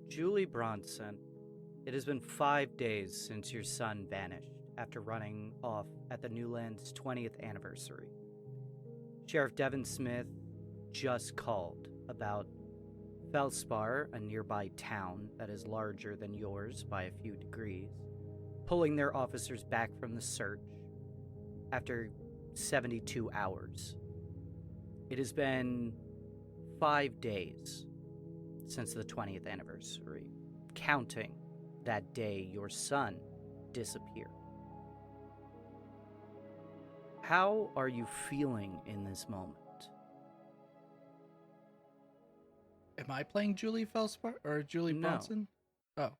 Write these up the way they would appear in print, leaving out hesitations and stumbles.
Julie Bronson, it has been 5 days since your son vanished after running off at the Newland's 20th anniversary. Sheriff Devin Smith just called about Felspar, a nearby town that is larger than yours by a few degrees, pulling their officers back from the search after 72 hours. It has been 5 days since the 20th anniversary, counting that day your son disappeared. How are you feeling in this moment? Am I playing Julie Felspar or Julie No. Bronson? Oh.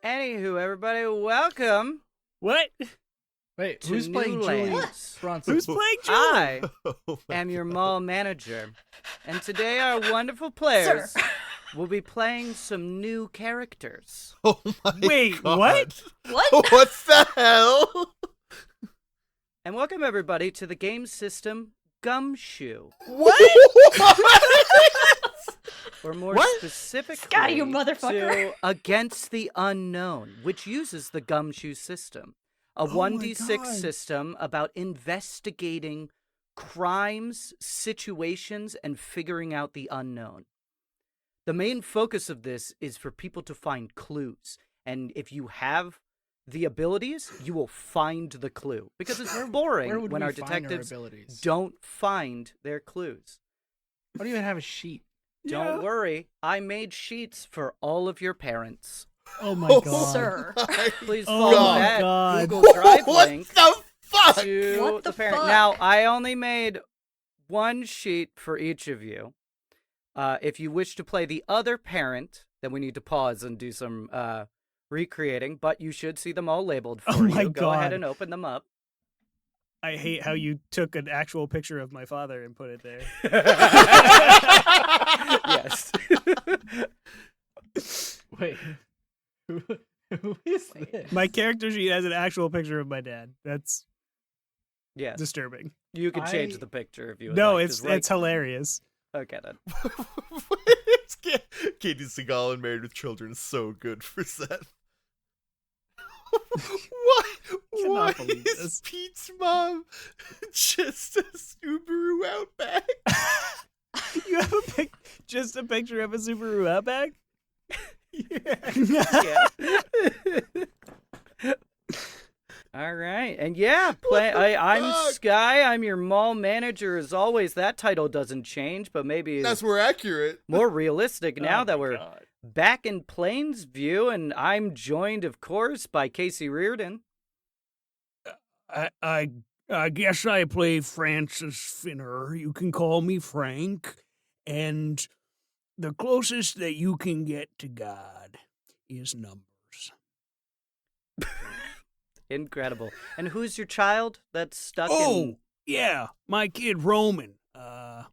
Anywho, everybody, welcome. What? Wait, To who's playing Julie Newlands. Bronson? Who's playing Julie? I am your mall manager, and today our wonderful players will be playing some new characters. Oh my Wait, God. what? What? What the hell? And welcome everybody to the game system Gumshoe, or more specifically, Scotty, you motherfucker. to Against the Unknown, which uses the Gumshoe system, a Oh my 1d6 God. system about investigating crimes, situations, and figuring out the unknown. The main focus of this is for people to find clues, and if you have the abilities, you will find the clue, because it's Where boring would when we our find detectives abilities? don't find their clues. I don't even have a sheet. Don't worry, I made sheets for all of your parents. Oh my Oh, god. Sir. Please Oh follow my that God. Google Drive What link the fuck? to What the parent. fuck? Now, I only made one sheet for each of you. If you wish to play the other parent, then we need to pause and do some recreating, but you should see them all labeled for Oh my you. Go ahead God. and open them up. I hate how you took an actual picture of my father and put it there. Yes. Wait. Who is this? My character sheet has an actual picture of my dad. That's Yes. disturbing. You can change I- the picture if you would No, like, it's 'cause right- it's hilarious. Okay, then. Katie Seagal and Married with Children is so good for Seth. What? Cannot Why believe is this. Pete's mom just a Subaru Outback? You have just a picture of a Subaru Outback? Yeah. All right, and yeah, I'm fuck? Sky. I'm your mall manager as always. That title doesn't change, but maybe That's it's more accurate. more realistic now Oh that my we're God. back in Plainsview, and I'm joined, of course, by Casey Reardon. I guess I play Francis Finner. You can call me Frank. And the closest that you can get to God is numbers. Incredible. And who's your child that's stuck Oh, in? yeah, my kid Roman. I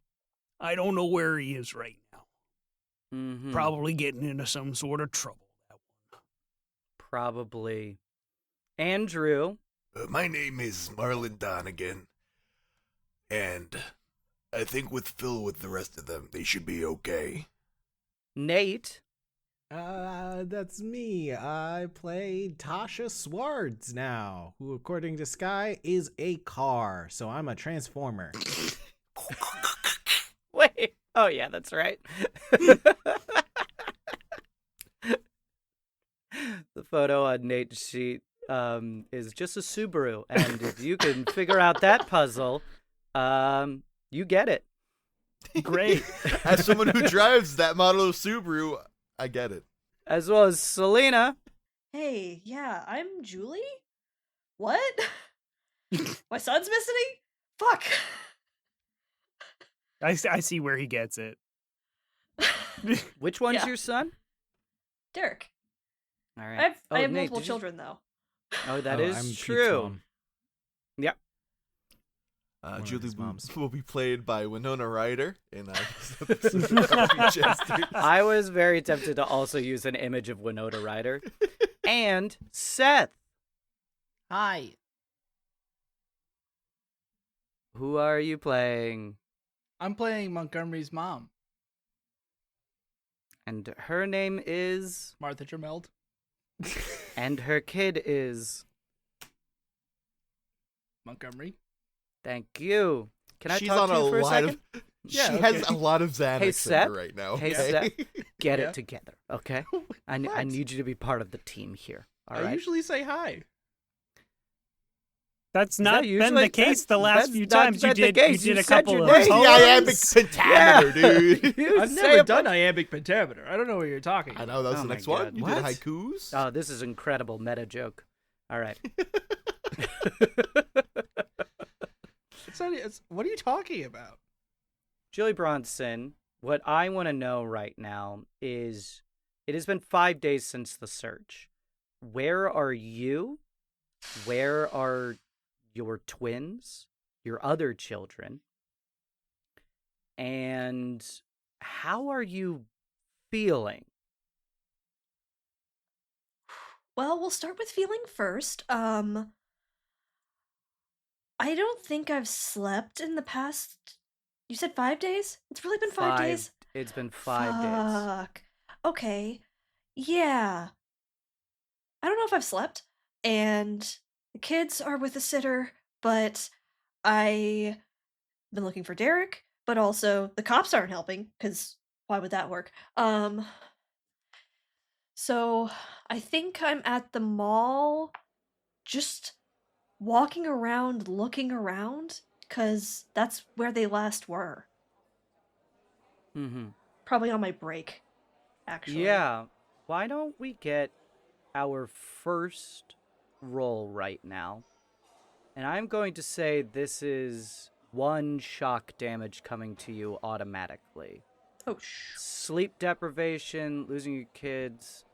don't know where he is right now. Mhm. Probably getting into some sort of trouble. That one. Probably. Andrew. My name is Marlon Donagan, and I think with Phil with the rest of them, they should be okay. Nate. That's me. I play Tasha Swards now, who, according to Sky, is a car. So I'm a transformer. Wait. Oh, yeah, that's right. photo on Nate's sheet is just a Subaru, and if you can figure out that puzzle, you get it. Great. As someone who drives that model of Subaru, I get it. As well as Celina. Hey, yeah, I'm Julie? What? My son's missing? Fuck. I see where he gets it. Which one's Yeah. your son? Derek. All right. I have Nate, multiple did you- children, though. Oh, that I'm is Pete's true. mom. Yep. of Julie his moms. will be played by Winona Ryder in this episode of Coffee Jesters. I was very tempted to also use an image of Winona Ryder. And Seth. Hi. Who are you playing? I'm playing Montgomery's mom, And her name is... Martha Dremmeled. And her kid is... Montgomery. Thank you. Can I She's talk to on you for a lot second? of. Yeah, she okay. has a lot of Xanax Hey, in Seth? her right now. Hey, okay? Seth. Get Yeah. it together, okay? I What? need you to be part of the team here, all I right? usually say hi. That's that not been usually- the case the that's- last that's few not times. You been the did case. you You did a said couple your of name. It's the Poems. iambic pentameter, dude. You I've say never a done bu- iambic pentameter. I don't know what you're talking I about. know, that was Oh the my next God. one. You What? did haikus. Oh, this is incredible meta joke. All right. What are you talking about? Julie Bronson, what I want to know right now is it has been 5 days since the search. Where are you? Where are your twins? Your other children? And how are you feeling? Well, we'll start with feeling first. I don't think I've slept in the past. You said 5 days? It's really been 5 days? It's been 5 days. Fuck. Okay. Yeah. I don't know if I've slept, and the kids are with a sitter, but I've been looking for Derek, but also the cops aren't helping, because why would that work? So I think I'm at the mall, just walking around, looking around, because that's where they last were. Mm-hmm. Probably on my break, actually. Yeah. Why don't we get our first roll right now? And I'm going to say this is 1 shock damage coming to you automatically. Oh, Sleep deprivation, losing your kids.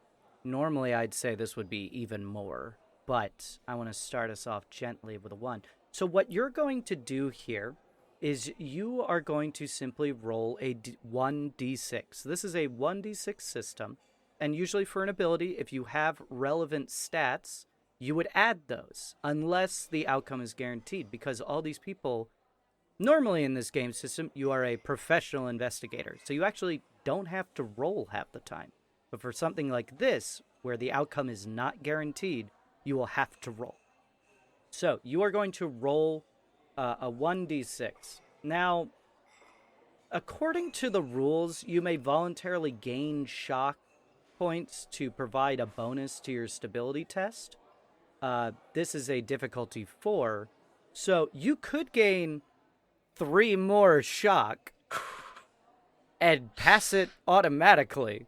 Normally I'd say this would be even more, but I want to start us off gently with a 1. So what you're going to do here is you are going to simply roll a 1d6. This is a 1d6 system, and usually for an ability, if you have relevant stats, you would add those, unless the outcome is guaranteed, because all these people, normally in this game system, you are a professional investigator, so you actually don't have to roll half the time. But for something like this, where the outcome is not guaranteed, you will have to roll. So you are going to roll a 1d6. Now, according to the rules, you may voluntarily gain shock points to provide a bonus to your stability test. This is a difficulty 4, so you could gain 3 more shock and pass it automatically.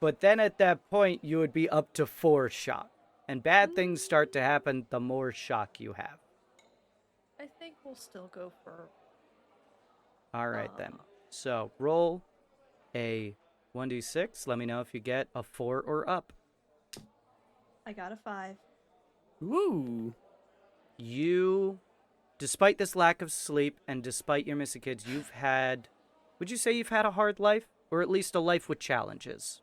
But then at that point, you would be up to 4 shock. And bad things start to happen the more shock you have. I think we'll still go for... All right, then. So roll a 1d6. Let me know if you get a 4 or up. I got a 5. Woo. You, despite this lack of sleep and despite your missing kids, you've had... Would you say you've had a hard life? Or at least a life with challenges?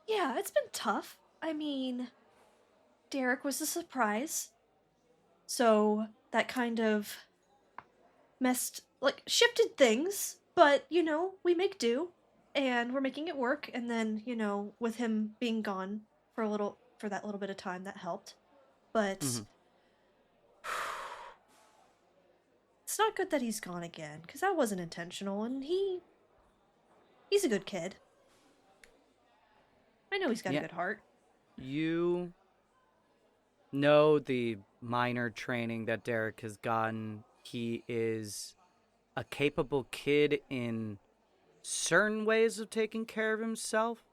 Yeah, it's been tough. I mean, Derek was a surprise. So that kind of shifted things. But, we make do. And we're making it work. And then, with him being gone for that little bit of time, that helped. But it's not good that he's gone again, because that wasn't intentional, and he's a good kid. I know he's got Yeah. a good heart. You know the minor training that Derek has gotten. He is a capable kid in certain ways of taking care of himself.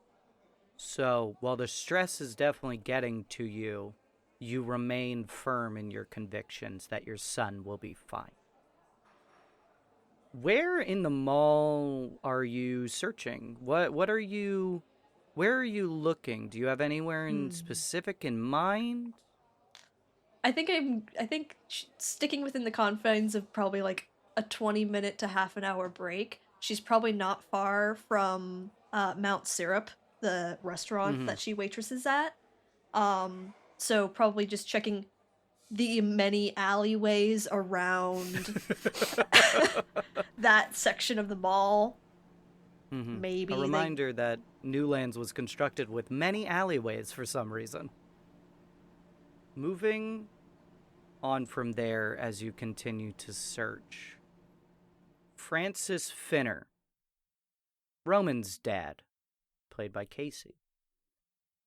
So, while the stress is definitely getting to you, you remain firm in your convictions that your son will be fine. Where in the mall are you searching? Where are you looking? Do you have anywhere in specific in mind? I think sticking within the confines of probably like a 20-minute to half an hour break. She's probably not far from Mount Syrup, the restaurant that she waitresses at. So probably just checking the many alleyways around that section of the mall. Maybe a reminder that Newlands was constructed with many alleyways for some reason. Moving on from there as you continue to search. Francis Finner, Roman's dad, played by Casey.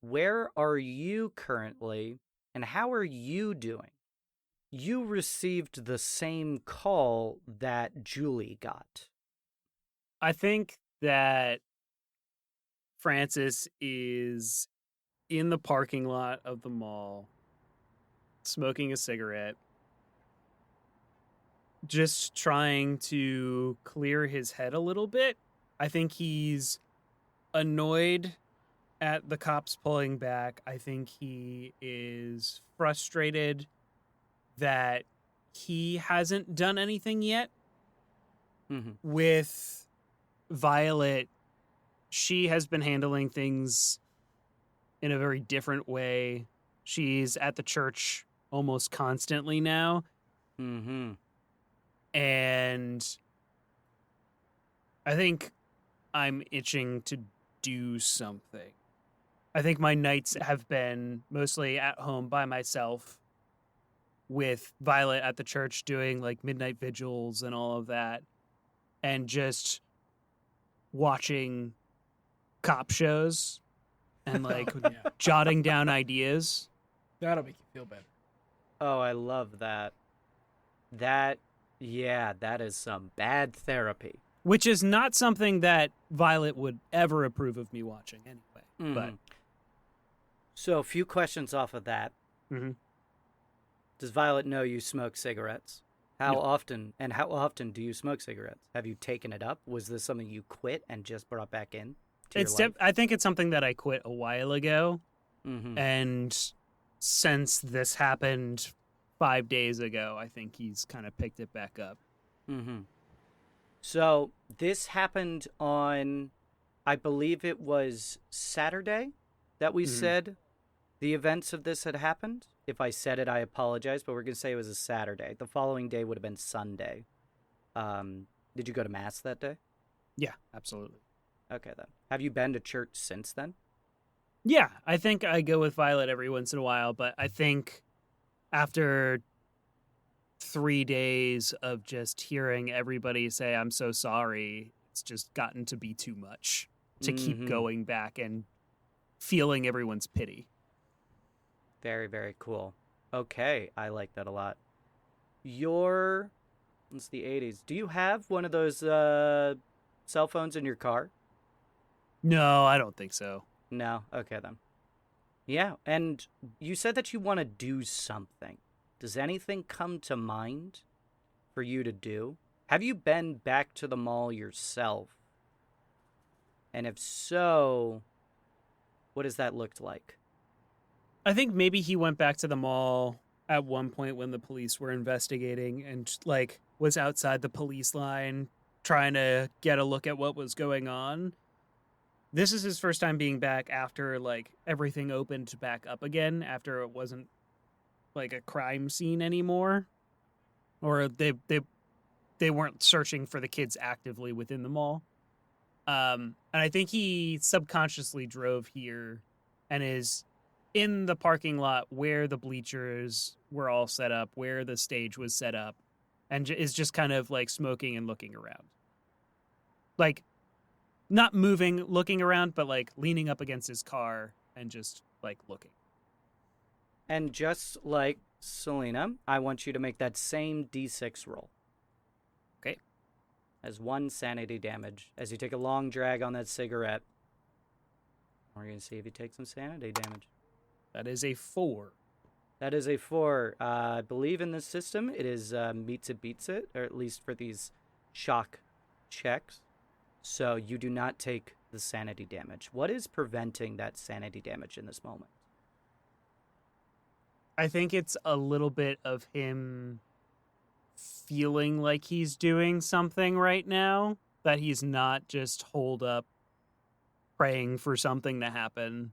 Where are you currently, and how are you doing? You received the same call that Julie got. I think that Francis is in the parking lot of the mall, smoking a cigarette, just trying to clear his head a little bit. I think he's annoyed at the cops pulling back. I think he is frustrated that he hasn't done anything yet. With Violet, she has been handling things in a very different way. She's at the church almost constantly now. And I think I'm itching to do something. I think my nights have been mostly at home by myself with Violet at the church doing like midnight vigils and all of that, and just watching cop shows and like jotting down ideas. That'll make you feel better. Oh, I love that. That is some bad therapy. Which is not something that Violet would ever approve of me watching anyway. But So a few questions off of that. Does Violet know you smoke cigarettes? How often do you smoke cigarettes? Have you taken it up? Was this something you quit and just brought back in? I think it's something that I quit a while ago. And since this happened 5 days ago, I think he's kind of picked it back up. So this happened on, I believe it was Saturday that we said the events of this had happened. If I said it, I apologize, but we're going to say it was a Saturday. The following day would have been Sunday. Did you go to Mass that day? Yeah, absolutely. Okay, then. Have you been to church since then? Yeah, I think I go with Violet every once in a while, but I think after 3 days of just hearing everybody say, I'm so sorry, it's just gotten to be too much to keep going back and feeling everyone's pity. Very, very cool. Okay, I like that a lot. It's the 80s. Do you have one of those cell phones in your car? No, I don't think so. No? Okay, then. Yeah, and you said that you want to do something. Does anything come to mind for you to do? Have you been back to the mall yourself? And if so, what has that looked like? I think maybe he went back to the mall at one point when the police were investigating and like was outside the police line trying to get a look at what was going on. This is his first time being back after like everything opened back up again, after it wasn't like a crime scene anymore, or they weren't searching for the kids actively within the mall. And I think he subconsciously drove here and is in the parking lot where the bleachers were all set up, where the stage was set up, and is just kind of like smoking and looking around. Like, not moving, looking around, but like leaning up against his car and just looking. And just like Celina, I want you to make that same d6 roll. Okay. As 1 sanity damage. As you take a long drag on that cigarette, we're going to see if you take some sanity damage. That is a 4. That is a 4. I believe in this system, it is meets it, beats it, or at least for these shock checks. So you do not take the sanity damage. What is preventing that sanity damage in this moment? I think it's a little bit of him feeling like he's doing something right now, that he's not just holed up praying for something to happen,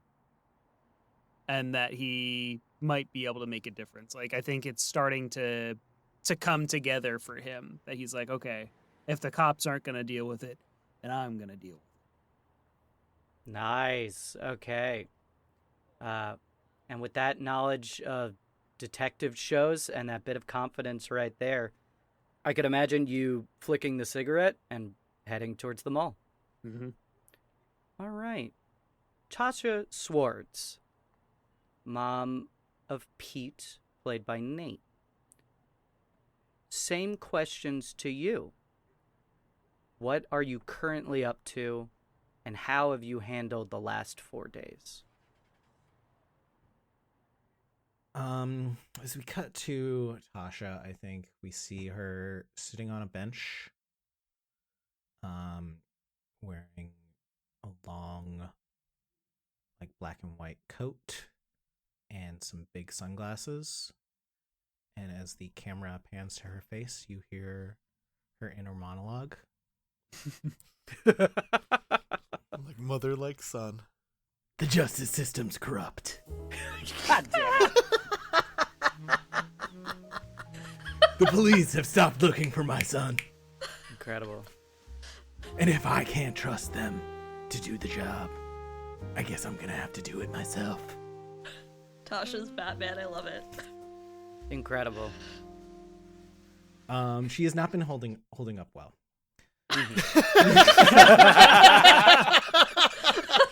and that he might be able to make a difference. Like, I think it's starting to come together for him, that he's like, okay, if the cops aren't going to deal with it, then I'm going to deal with it. Nice. Okay. And with that knowledge of detective shows and that bit of confidence right there, I could imagine you flicking the cigarette and heading towards the mall. Mm-hmm. All right. Tasha Swards, mom of Pete, played by Nate. Same questions to you. What are you currently up to, and how have you handled the last 4 days? As we cut to Tasha, I think we see her sitting on a bench, wearing a long, black and white coat and some big sunglasses. And as the camera pans to her face, you hear her inner monologue. Like mother, like son. The justice system's corrupt. God damn it. The police have stopped looking for my son. Incredible. And if I can't trust them to do the job, I guess I'm gonna have to do it myself. Tasha's Batman, I love it. Incredible. She has not been holding up well.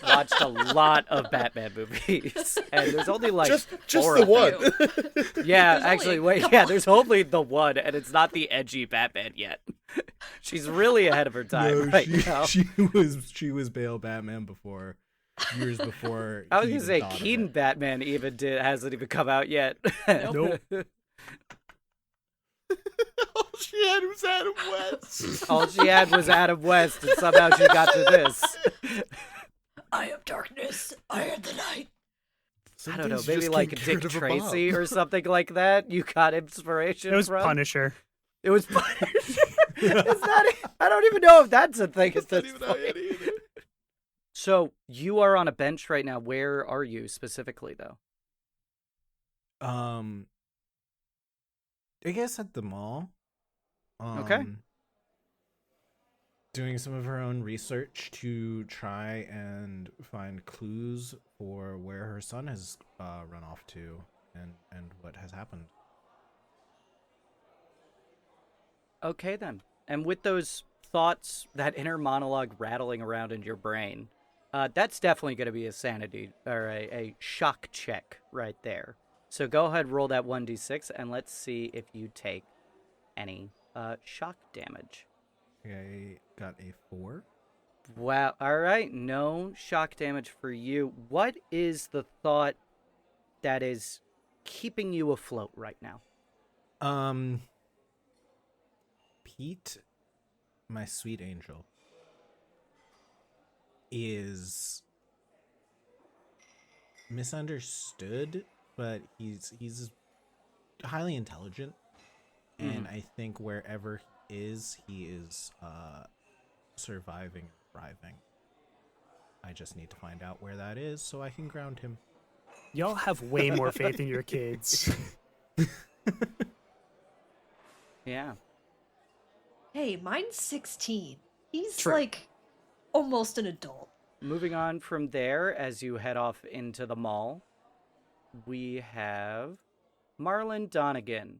Watched a lot of Batman movies, and there's only just four the of one. them. Yeah, actually, there's only the one, and it's not the edgy Batman yet. She's really ahead of her time now. She was Bale Batman before, years before. I was he gonna say even thought of Keaton it. Batman hasn't even come out yet. Nope. All she had was Adam West. All she had was Adam West, and somehow she got to this. I am darkness, I am the light. I don't know, Sometimes you maybe just like can't get Dick rid of a Tracy bomb. or something like that. You got inspiration It was from? Punisher. It was Punisher. It's not. I don't even know if that's a thing at That's not this even out point. yet either. So you are on a bench right now. Where are you specifically, though? I guess at the mall. Okay. Doing some of her own research to try and find clues for where her son has run off to and what has happened. Okay, then. And with those thoughts, that inner monologue rattling around in your brain, that's definitely going to be a sanity or a shock check right there. So go ahead, roll that 1d6, and let's see if you take any shock damage. I got a 4. Wow. All right. No shock damage for you. What is the thought that is keeping you afloat right now? Pete, my sweet angel, is misunderstood, but he's highly intelligent, and I think wherever he is surviving and thriving. I just need to find out where that is so I can ground him. Y'all have way more faith in your kids. Yeah. Hey, mine's 16. He's True. like almost an adult. Moving on from there, as you head off into the mall, we have Marlon Donagan,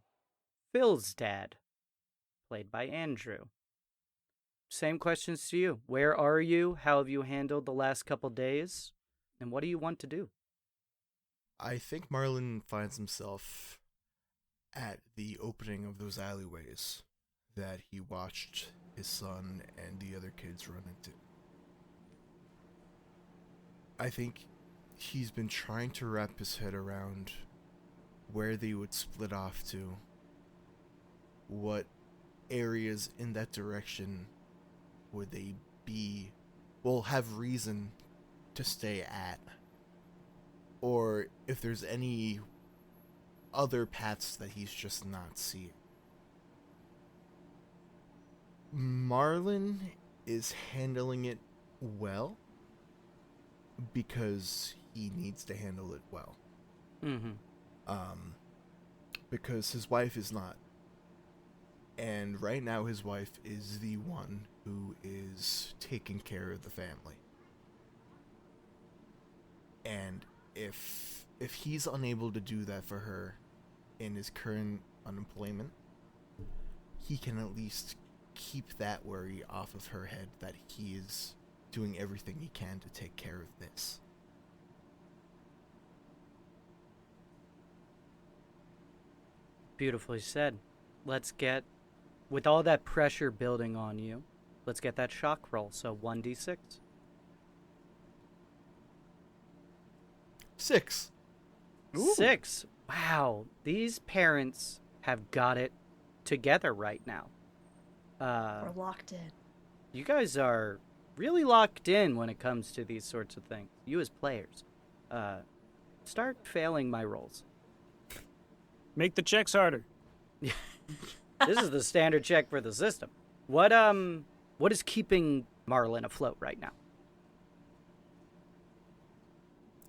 Phil's dad, played by Andrew. Same questions to you. Where are you? How have you handled the last couple days? And what do you want to do? I think Marlin finds himself at the opening of those alleyways that he watched his son and the other kids run into. I think he's been trying to wrap his head around where they would split off to, what areas in that direction would they have reason to stay at, or if there's any other paths that he's just not seeing. Marlin is handling it well because he needs to handle it well. Mm-hmm. Because his wife is not. And right now his wife is the one who is taking care of the family. And if he's unable to do that for her in his current unemployment, he can at least keep that worry off of her head that he is doing everything he can to take care of this. Beautifully said. Let's get, with all that pressure building on you, let's get that shock roll. So 1d6. 6. Ooh. 6. Wow. These parents have got it together right now. We're locked in. You guys are really locked in when it comes to these sorts of things. You as players. Start failing my rolls. Make the checks harder. This is the standard check for the system. What is keeping Marlin afloat right now?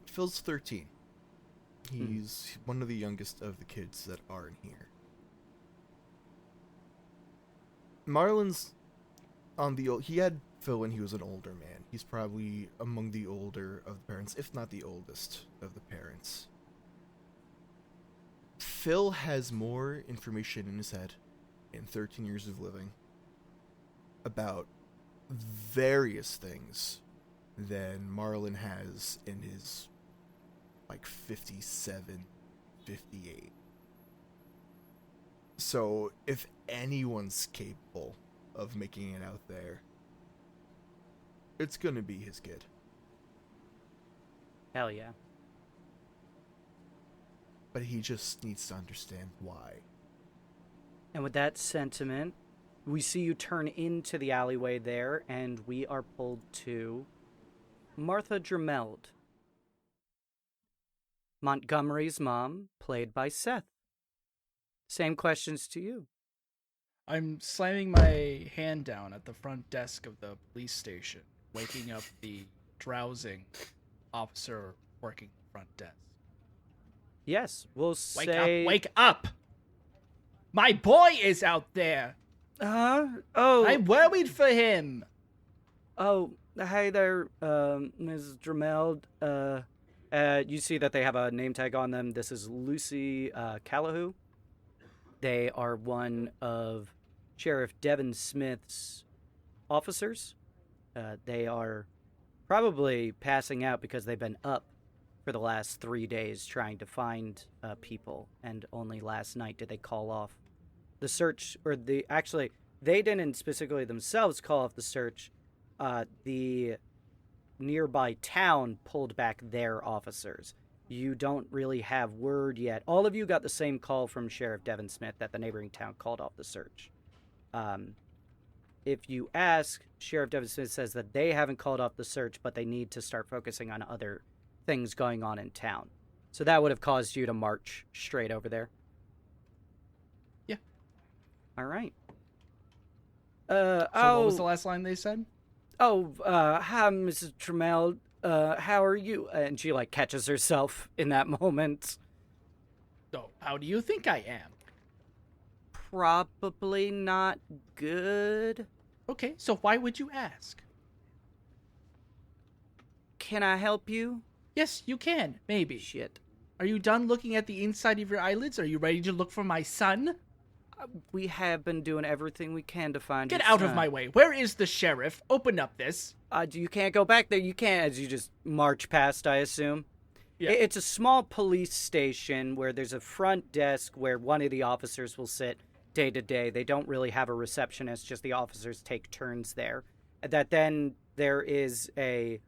Phil's 13. He's one of the youngest of the kids that are in here. Marlin's on the old... He had Phil when he was an older man. He's probably among the older of the parents, if not the oldest of the parents. Phil has more information in his head in 13 years of living about various things than Marlin has in his 57, 58. So if anyone's capable of making it out there, it's gonna be his kid. Hell yeah. But he just needs to understand why. And with that sentiment, we see you turn into the alleyway there, and we are pulled to Martha Dremmeled, Montgomery's mom, played by Seth. Same questions to you. I'm slamming my hand down at the front desk of the police station, waking up the drowsing officer working the front desk. Yes, we'll say... Wake up! My boy is out there! Oh. I'm worried for him! Oh, hey there, Ms. Dremmeled. You see that they have a name tag on them. This is Lucy Callahoo. They are one of Sheriff Devin Smith's officers. They are probably passing out because they've been up for the last 3 days trying to find people, and only last night did they call off the search, or they didn't specifically themselves call off the search. The nearby town pulled back their officers. You don't really have word yet. All of you got the same call from Sheriff Devin Smith that the neighboring town called off the search. If you ask, Sheriff Devin Smith says that they haven't called off the search, but they need to start focusing on other things going on in town. So that would have caused you to march straight over there. Yeah. All right. What was the last line they said? Hi, Mrs. Dremmeled. How are you? And she, catches herself in that moment. Oh, how do you think I am? Probably not good. Okay, so why would you ask? Can I help you? Yes, you can, maybe. Shit. Are you done looking at the inside of your eyelids? Are you ready to look for my son? We have been doing everything we can to find Get your out son. of my way. Where is the sheriff? Open up this. You can't go back there. You can't, as you just march past, I assume. Yeah. It's a small police station where there's a front desk where one of the officers will sit day to day. They don't really have a receptionist, just the officers take turns there. That then there is a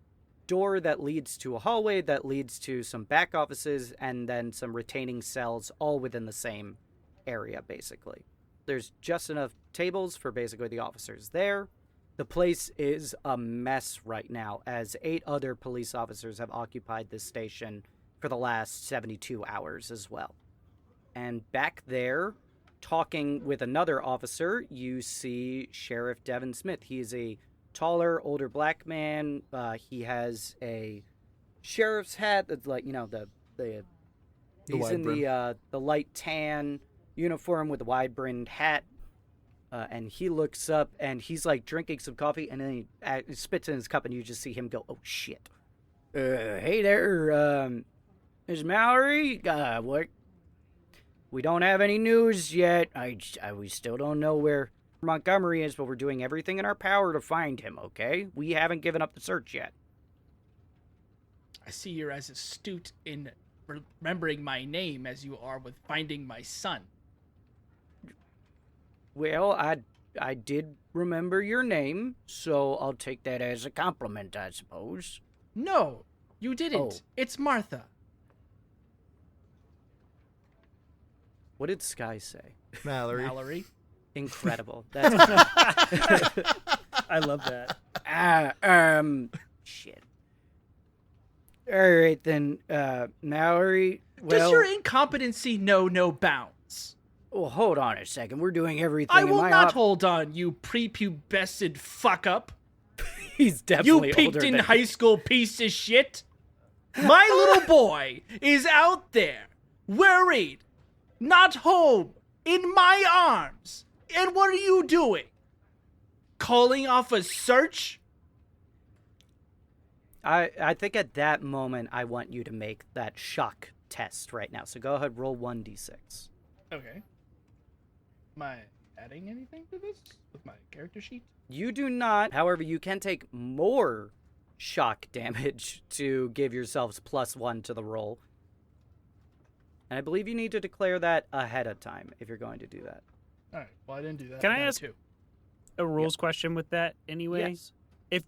door that leads to a hallway that leads to some back offices and then some retaining cells all within the same area, basically. There's just enough tables for basically the officers there. The place is a mess right now, as 8 other police officers have occupied this station for the last 72 hours as well. And back there, talking with another officer, you see Sheriff Devin Smith. He is a taller, older black man. He has a sheriff's hat that's like, he's in the light tan uniform with a wide-brimmed hat. And he looks up, and he's, like, drinking some coffee, and then he spits in his cup, and you just see him go, oh, shit. Hey there, Ms. Mallory? What? We don't have any news yet. We still don't know where Montgomery is, but we're doing everything in our power to find him, okay? We haven't given up the search yet. I see you're as astute in remembering my name as you are with finding my son. Well, I did remember your name, so I'll take that as a compliment, I suppose. No, you didn't. Oh. It's Martha. What did Sky say? Mallory. Incredible. That's I love that. Shit. All right, then, Mallory, well... Does your incompetency know no bounds? Well, hold on a second. We're doing everything I in will my not hold on, you prepubescent fuck-up. He's definitely You peaked older in than high school piece of shit. My little boy is out there, worried, not home, in my arms. And what are you doing? Calling off a search? I think at that moment, I want you to make that shock test right now. So go ahead, roll 1d6. Okay. Am I adding anything to this with my character sheet? You do not. However, you can take more shock damage to give yourselves +1 to the roll. And I believe you need to declare that ahead of time if you're going to do that. All right. Well, I didn't do that. Can I got ask two. a rules question with that anyway? Yes. If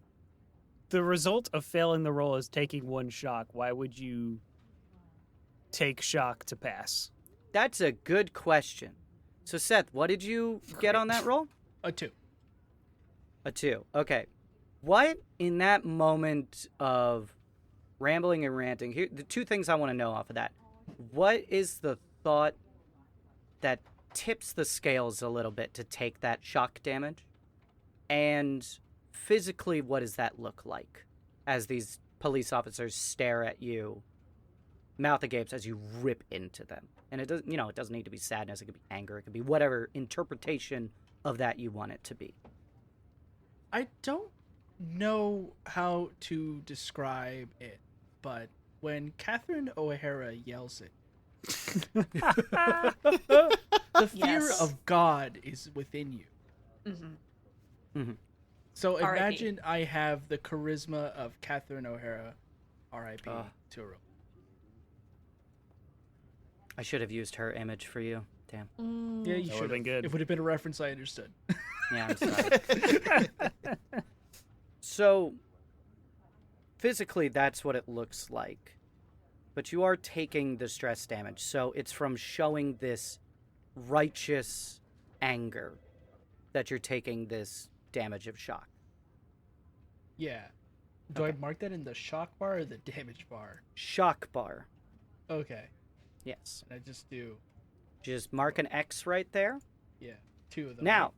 the result of failing the roll is taking 1 shock, why would you take shock to pass? That's a good question. So, Seth, what did you get on that roll? A 2. A 2. Okay. What, in that moment of rambling and ranting, here, the 2 things I want to know off of that. What is the thought that tips the scales a little bit to take that shock damage? And physically, what does that look like as these police officers stare at you, mouth agape, as you rip into them? And it doesn't, it doesn't need to be sadness. It could be anger. It could be whatever interpretation of that you want it to be. I don't know how to describe it, but when Catherine O'Hara yells it, the fear Yes. of God is within you. Mm-hmm. Mm-hmm. So R.I.P. imagine I have the charisma of Catherine O'Hara, R.I.P. to a roll. I should have used her image for you. Damn. Yeah, you That should would've been good. It would have been a reference I understood. Yeah, I'm sorry. So, physically, that's what it looks like. But you are taking the stress damage. So, it's from showing this righteous anger that you're taking this damage of shock. Yeah. Do I mark that in the shock bar or the damage bar? Shock bar. Okay. Yes. And I just do, Just mark an X right there. 2 of them. Now,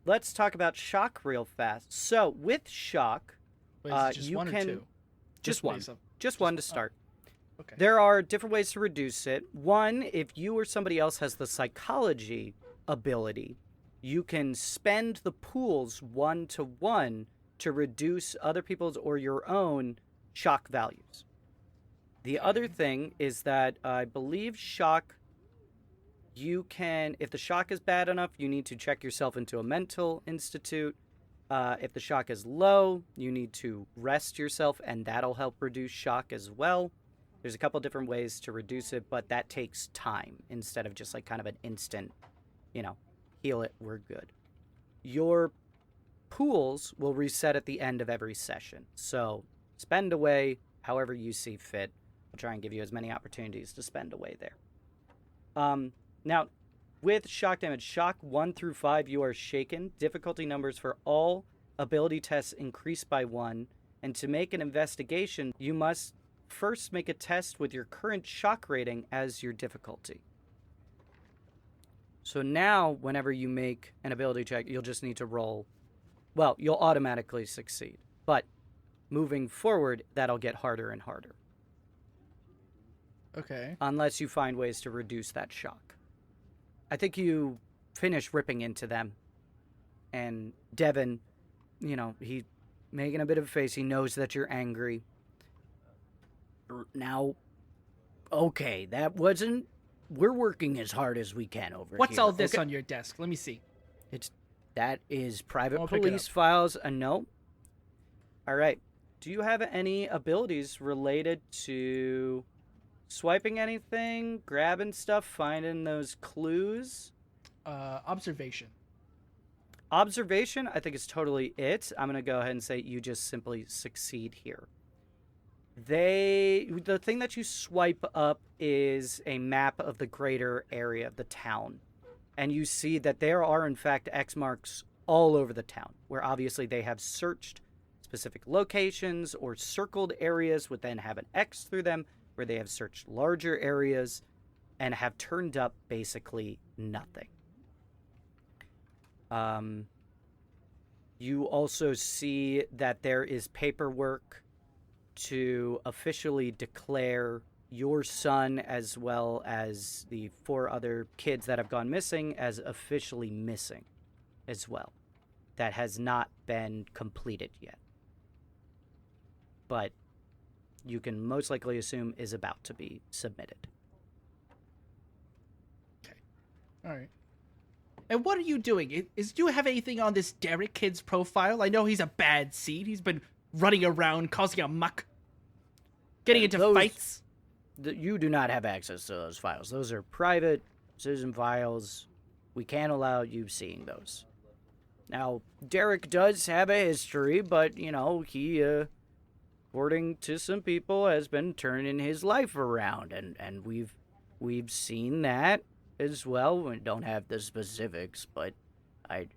let's talk about shock real fast. So, with shock, Wait, is it just you 1 or can- 2? just one. based off- Just one to start. Okay. There are different ways to reduce it. One, if you or somebody else has the psychology ability, you can spend the pools 1-to-1 to reduce other people's or your own shock values. The other thing is that I believe shock, you can, if the shock is bad enough, you need to check yourself into a mental institute. If the shock is low, you need to rest yourself, and that'll help reduce shock as well. There's a couple different ways to reduce it, but that takes time instead of just like kind of an instant, heal it, we're good. Your pools will reset at the end of every session. So spend away however you see fit. I'll try and give you as many opportunities to spend away there. Now, with shock damage, shock 1 through 5, you are shaken. Difficulty numbers for all ability tests increase by 1. And to make an investigation, you must first make a test with your current shock rating as your difficulty. So now, whenever you make an ability check, you'll just need to roll. Well, you'll automatically succeed. But moving forward, that'll get harder and harder. Okay. Unless you find ways to reduce that shock. I think you finish ripping into them. And Devin, he's making a bit of a face. He knows that you're angry. Now, okay, we're working as hard as we can over here. What's all this okay? on your desk? Let me see. That is private I'll pick it police up. files. No. All right. Do you have any abilities related to swiping anything, grabbing stuff, finding those clues? Observation. Observation, I think, is totally it. I'm going to go ahead and say you just simply succeed here. The thing that you swipe up is a map of the greater area of the town. And you see that there are, in fact, X marks all over the town, where obviously they have searched specific locations or circled areas would then have an X through them, where they have searched larger areas and have turned up basically nothing. You also see that there is paperwork to officially declare your son, as well as the 4 other kids that have gone missing, as officially missing as well. That has not been completed yet. But you can most likely assume is about to be submitted. Okay. All right. And what are you doing? Do you have anything on this Derek kid's profile? I know he's a bad seed. He's been running around, causing a muck, getting into fights. You do not have access to those files. Those are private citizen files. We can't allow you seeing those. Now, Derek does have a history, but, he, according to some people, has been turning his life around, and we've seen that as well. We don't have the specifics, but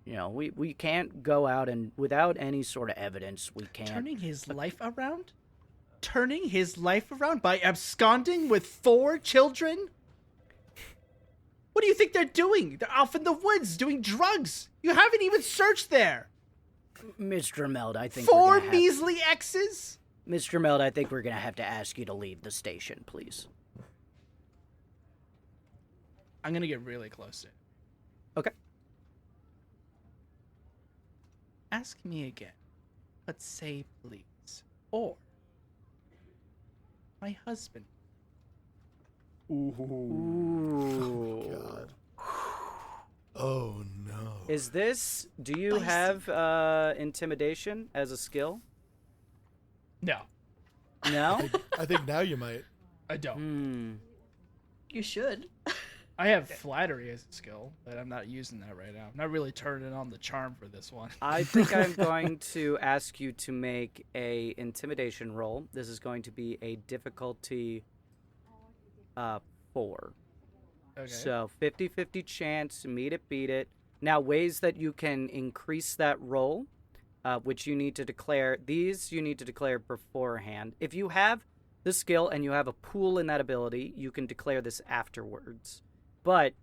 we can't go out and without any sort of evidence, we can't. Turning his life around? Turning his life around by absconding with 4 children? What do you think they're doing? They're off in the woods doing drugs. You haven't even searched there. Mr. Dremmeled, I think 4 measly X's? Mr. Dremmeled, I think we're going to have to ask you to leave the station, please. I'm going to get really close to it. Okay. Ask me again, but say please. Or my husband. Ooh. God. Oh no. Do you have intimidation as a skill? No, No? I think now you might. I don't. You should. I have flattery as a skill, but I'm not using that right now. I'm not really turning on the charm for this one. I think I'm going to ask you to make a intimidation roll. This is going to be a difficulty 4. Okay. So 50-50 chance, meet it, beat it. Now, ways that you can increase that roll, which you need to declare. These you need to declare beforehand. If you have the skill and you have a pool in that ability, you can declare this afterwards. But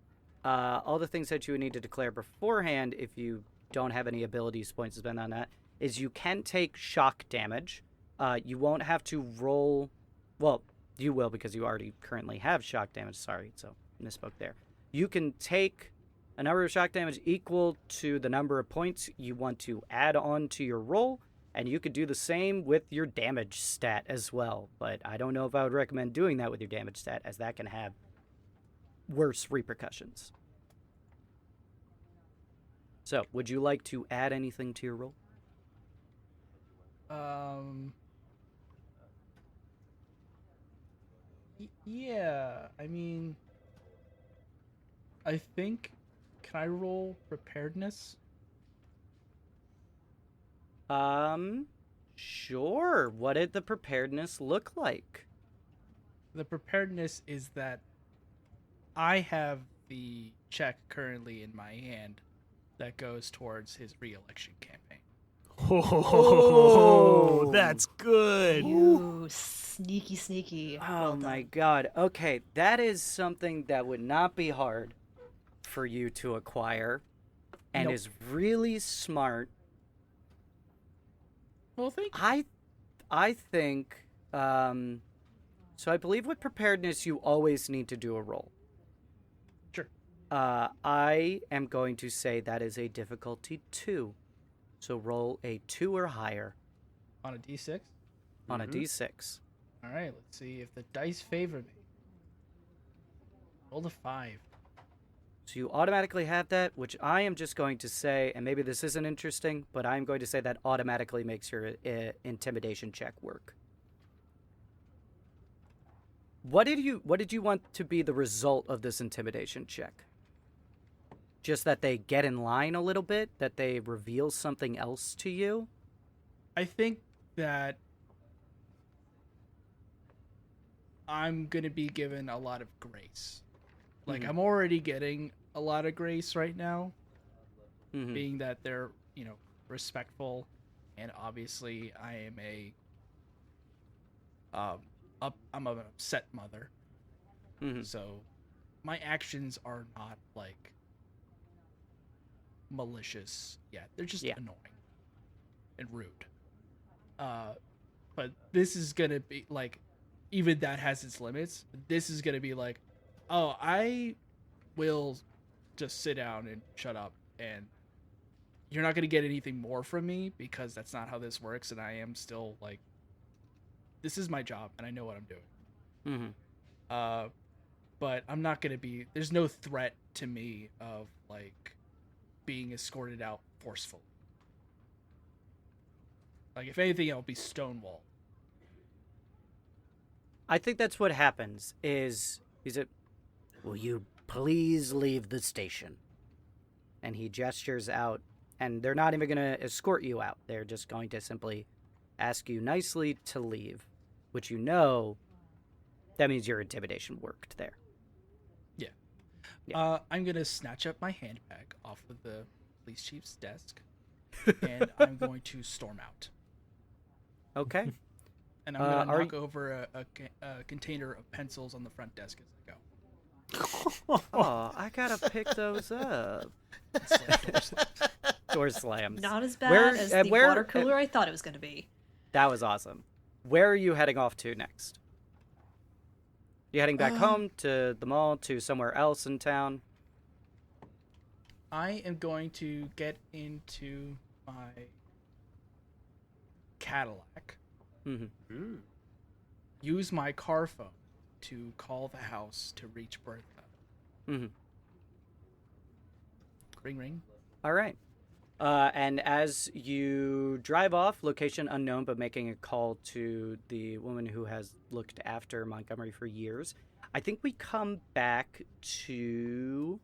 all the things that you would need to declare beforehand, if you don't have any abilities points to spend on that, is you can take shock damage. You won't have to roll. Well, you will because you already currently have shock damage. Sorry, so misspoke there. You can take a number of shock damage equal to the number of points you want to add on to your roll, and you could do the same with your damage stat as well. But I don't know if I would recommend doing that with your damage stat, as that can have worse repercussions. So, would you like to add anything to your roll? Yeah, I mean, I think. Can I roll preparedness? Sure. What did the preparedness look like? The preparedness is that I have the check currently in my hand that goes towards his re-election campaign. Oh, that's good. You sneaky, sneaky. Oh Well my done. god. Okay, that is something that would not be hard for you to acquire and Nope. is really smart. Well, thank you. I think so I believe with preparedness you always need to do a roll. Sure. I am going to say that is a difficulty 2. So roll a 2 or higher On a d6. on a d6. All right, let's see if the dice favor me. Roll a 5. So you automatically have that, which I am just going to say, and maybe this isn't interesting, but I'm going to say that automatically makes your intimidation check work. What did you want to be the result of this intimidation check? Just that they get in line a little bit, that they reveal something else to you? I think that I'm going to be given a lot of grace. Like, Mhm. I'm already getting a lot of grace right now, Mhm. being that they're, respectful, and obviously I am I'm an upset mother. Mhm. So my actions are not like malicious yet. They're just Yeah. annoying and rude. But this is gonna be like, even that has its limits. This is gonna be like, oh, I will just sit down and shut up, and you're not gonna get anything more from me because that's not how this works, and I am still like, this is my job and I know what I'm doing. Mhm. But I'm not gonna be. There's no threat to me of like being escorted out forcefully. Like, if anything, I'll be stonewall. I think that's what happens is it, will you please leave the station? And he gestures out, and they're not even going to escort you out. They're just going to simply ask you nicely to leave, which that means your intimidation worked there. Yeah. I'm gonna snatch up my handbag off of the police chief's desk, and I'm going to storm out. Okay. And I'm gonna are knock over a container of pencils on the front desk as I go. Oh, I gotta pick those up. And slam door slams. Door slams. Not as bad Where- as and the where- water cooler I thought it was going to be. That was awesome. Where are you heading off to next? You heading back home, to the mall, to somewhere else in town? I am going to get into my Cadillac, Mm-hmm. use my car phone to call the house to reach Bertha. Mm-hmm. Ring, ring. All right. And as you drive off, location unknown, but making a call to the woman who has looked after Montgomery for years, I think we come back to,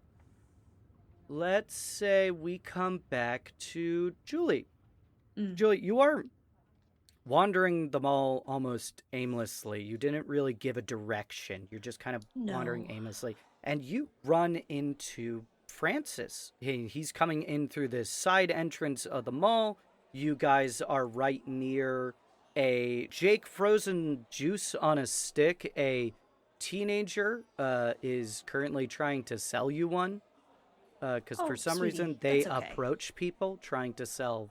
let's say we come back to Julie. Mm. Julie, you are wandering the mall almost aimlessly. You didn't really give a direction. You're just kind of wandering No. aimlessly. And you run into Francis. He's coming in through this side entrance of the mall. You guys are right near a Jake frozen juice on a stick. A teenager is currently trying to sell you one. Because Oh, for some sweetie, reason they that's okay. approach people trying to sell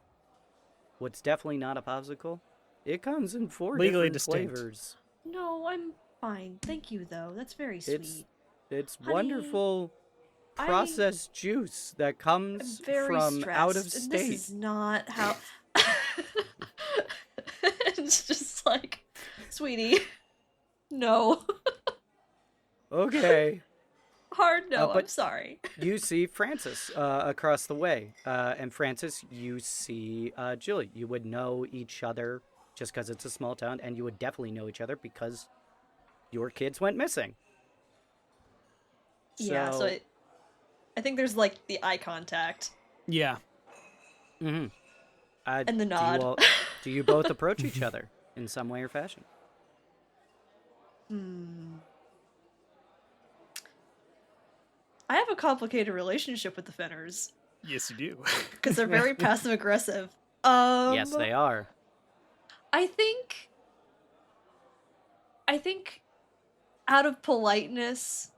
what's definitely not a popsicle. It comes in 4 Legally different distinct. flavors. No, I'm fine. Thank you, though. That's very sweet. It's Honey, wonderful processed juice that I'm comes very from stressed. out of and state. This is not how. It's just like, sweetie, no. Okay. Hard no. but- I'm sorry. You see Francis across the way. And Francis, you see Julie. You would know each other just because it's a small town, and you would definitely know each other because your kids went missing. Yeah, so I think there's, like, the eye contact. Yeah. Mm-hmm. And the nod. Do you both approach each other in some way or fashion? I have a complicated relationship with the Finners. Yes, you do. Because they're very passive-aggressive. Yes, they are. I think out of politeness,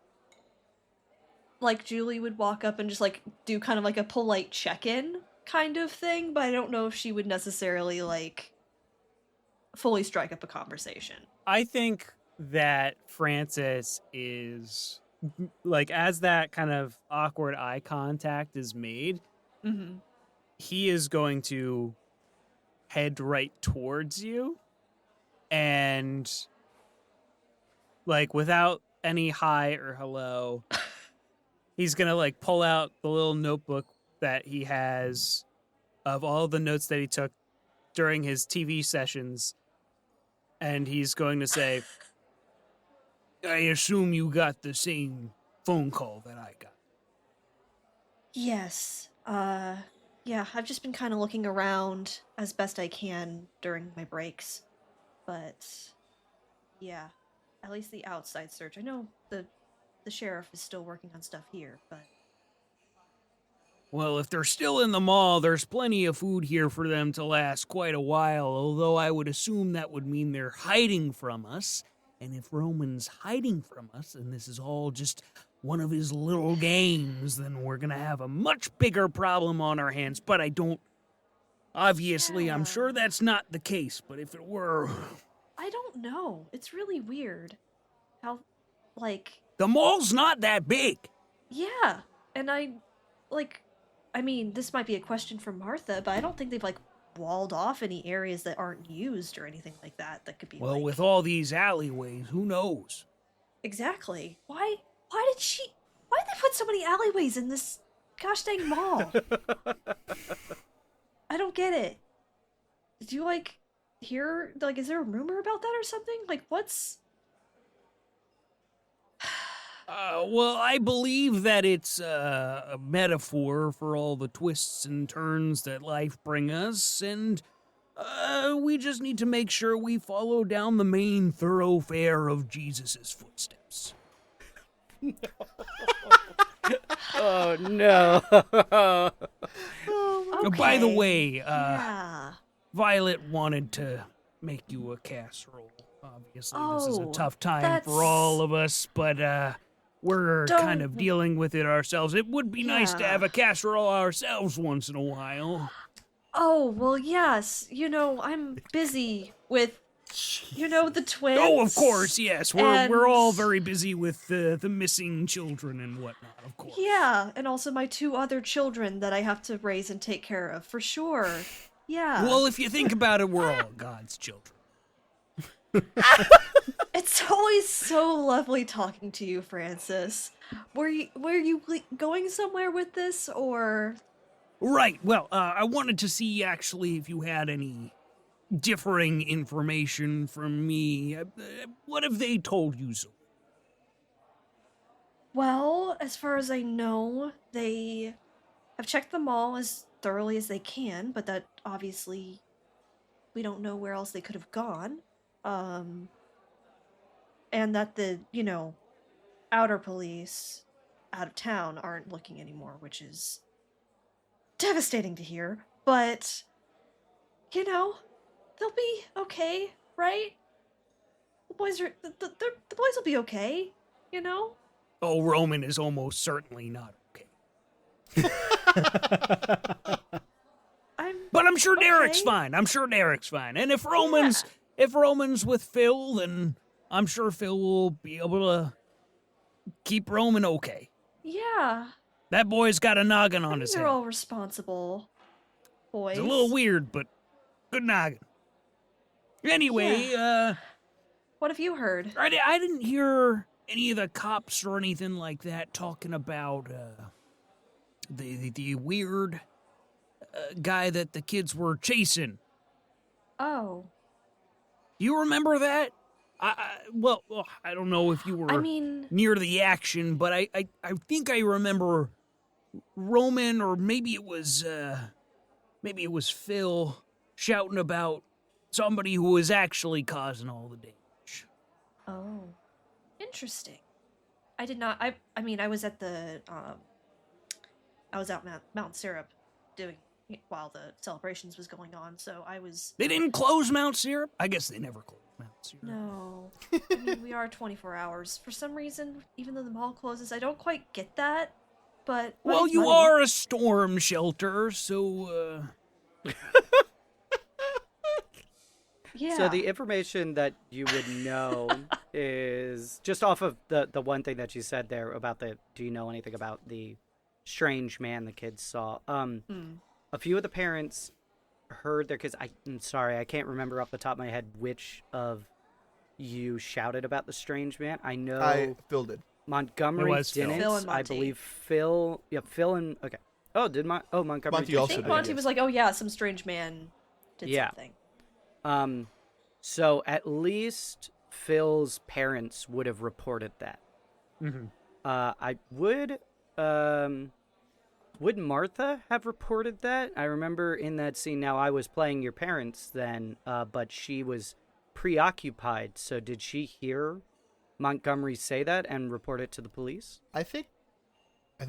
like, Julie would walk up and just, like, do kind of like a polite check-in kind of thing, but I don't know if she would necessarily, like, fully strike up a conversation. I think that Francis is, like, as that kind of awkward eye contact is made, he is going to head right towards you and, like, without any hi or hello, he's gonna, like, pull out the little notebook that he has of all the notes that he took during his TV sessions, and he's going to say, I assume you got the same phone call that I got. Yes. Yeah, I've just been kind of looking around as best I can during my breaks. But, yeah, at least the outside search. I know the sheriff is still working on stuff here, but... Well, if they're still in the mall, there's plenty of food here for them to last quite a while, although I would assume that would mean they're hiding from us. And if Roman's hiding from us, and this is all just one of his little games, then we're gonna have a much bigger problem on our hands. But I don't... Obviously, I'm sure that's not the case, but if it were... I don't know. It's really weird. How, like... The mall's not that big. Yeah, and I mean, this might be a question for Martha, but I don't think they've, like, walled off any areas that aren't used or anything like that that could be, Well, like... with all these alleyways, who knows? Exactly. Why did they put so many alleyways in this gosh dang mall? I don't get it. Did you, like, hear, like, is there a rumor about that or something? Like, what's... Well, I believe that it's a metaphor for all the twists and turns that life bring us, and we just need to make sure we follow down the main thoroughfare of Jesus' footsteps. Oh, no. Okay. By the way, yeah. Violet wanted to make you a casserole. Obviously, this is a Oh, tough time that's- for all of us, but we're kind of Don't- dealing with it ourselves. It would be nice to Yeah. have a casserole ourselves once in a while. Oh, well, yes. You know, I'm busy with, you know, the twins. Oh, of course, yes. We're all and- very busy with the missing children and whatnot, of course. Yeah, and also my 2 other children that I have to raise and take care of, for sure. Yeah. Well, if you think about it, we're all God's children. It's always so lovely talking to you, Francis. Were you going somewhere with this, or... Right. Well, I wanted to see, actually, if you had any differing information from me. What have they told you so? Well, as far as I know, they have checked the mall as thoroughly as they can, but that obviously we don't know where else they could have gone. And that the, you know, outer police out of town aren't looking anymore, which is devastating to hear. But, you know, they'll be okay, right? The boys are, the boys will be okay, you know? Oh, Roman is almost certainly not okay. But I'm sure Derek's okay. fine. I'm sure Derek's fine. And if Roman's with Phil, then I'm sure Phil will be able to keep Roman okay. Yeah. That boy's got a noggin I on think his they're head. all responsible boys. It's a little weird, but good noggin. Anyway, What have you heard? I didn't hear any of the cops or anything like that talking about the weird guy that the kids were chasing. Oh. You remember that? Well, I don't know if you were I mean, near the action, but I think I remember Roman, or maybe it was Phil, shouting about somebody who was actually causing all the damage. oh, interesting. I did not. I mean, I was at the I was out Mount Syrup doing while the celebrations was going on, so I was. They didn't close Mount Syrup? I guess they never closed Mount Syrup. No, I mean we are 24 hours for some reason. Even though the mall closes, I don't quite get that. But Well, money's you money. are a storm shelter, so Yeah. So the information that you would know is just off of the one thing that you said there about do you know anything about the strange man the kids saw? A few of the parents heard their kids. I'm sorry, I can't remember off the top of my head which of you shouted about the strange man. I know Phil did. Montgomery It was Phil. didn't. Phil and I Monty. believe Phil. Yeah, Phil and okay. Oh, Montgomery Monty did also I think did, Monty yes. was like, "Oh yeah, some strange man did Yeah. something." So at least Phil's parents would have reported that. Mm-hmm. I would Martha have reported that? I remember in that scene. Now I was playing your parents then, but she was preoccupied. So did she hear Montgomery say that and report it to the police? I think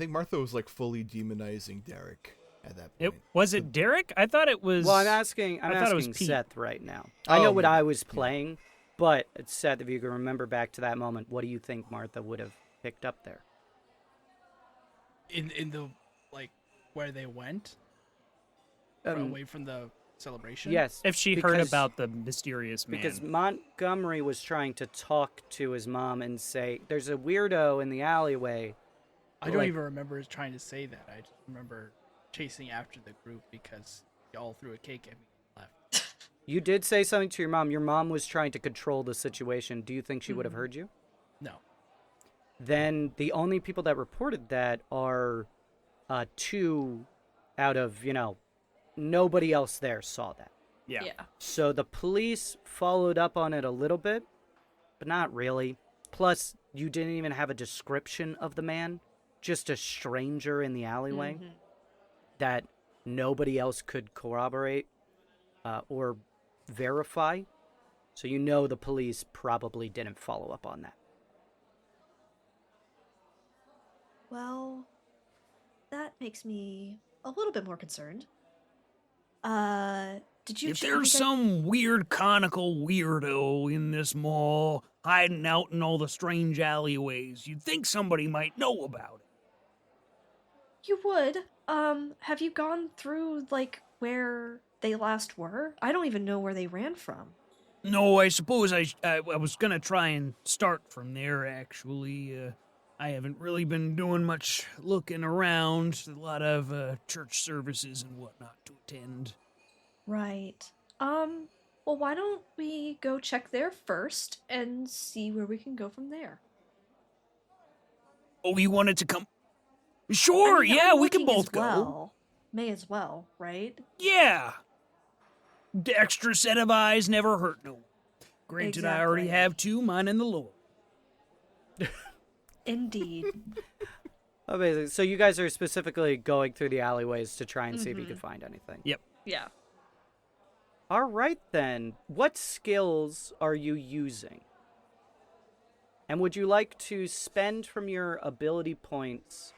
Martha was like fully demonizing Derek at that point. Was it Derek? I thought it was. Well, I'm asking thought it was Pete. Seth right now. I know Oh, what maybe. I was playing, but Seth, if you can remember back to that moment, what do you think Martha would have picked up there? In the like where they went away from the celebration. Yes. If she heard because- about the mysterious man. Because Montgomery was trying to talk to his mom and say, there's a weirdo in the alleyway. I don't like- even remember trying to say that. I just remember chasing after the group because y'all threw a cake at me and left. You did say something to your mom. Your mom was trying to control the situation. Do you think she would have heard you? No. Then the only people that reported that are two out of, nobody else there saw that. yeah. Yeah. So the police followed up on it a little bit, but not really. Plus, you didn't even have a description of the man, just a stranger in the alleyway that nobody else could corroborate or verify. So the police probably didn't follow up on that. Well, that makes me a little bit more concerned. Did you? If check there's anything- some weird conical weirdo in this mall hiding out in all the strange alleyways, you'd think somebody might know about it. You would. Have you gone through like where they last were? I don't even know where they ran from. No, I suppose I was gonna try and start from there, actually. I haven't really been doing much looking around. A lot of church services and whatnot to attend. Right. Well, why don't we go check there first and see where we can go from there? Oh, you wanted to come? I Sure, mean, yeah, I'm we can looking as both go. well. May as well, right? Yeah. The extra set of eyes never hurt no one. Granted, I already Exactly. have two, mine and the Lord. Indeed. Amazing. So you guys are specifically going through the alleyways to try and see if you can find anything. Yep. Yeah. All right, then. What skills are you using? And would you like to spend from your ability points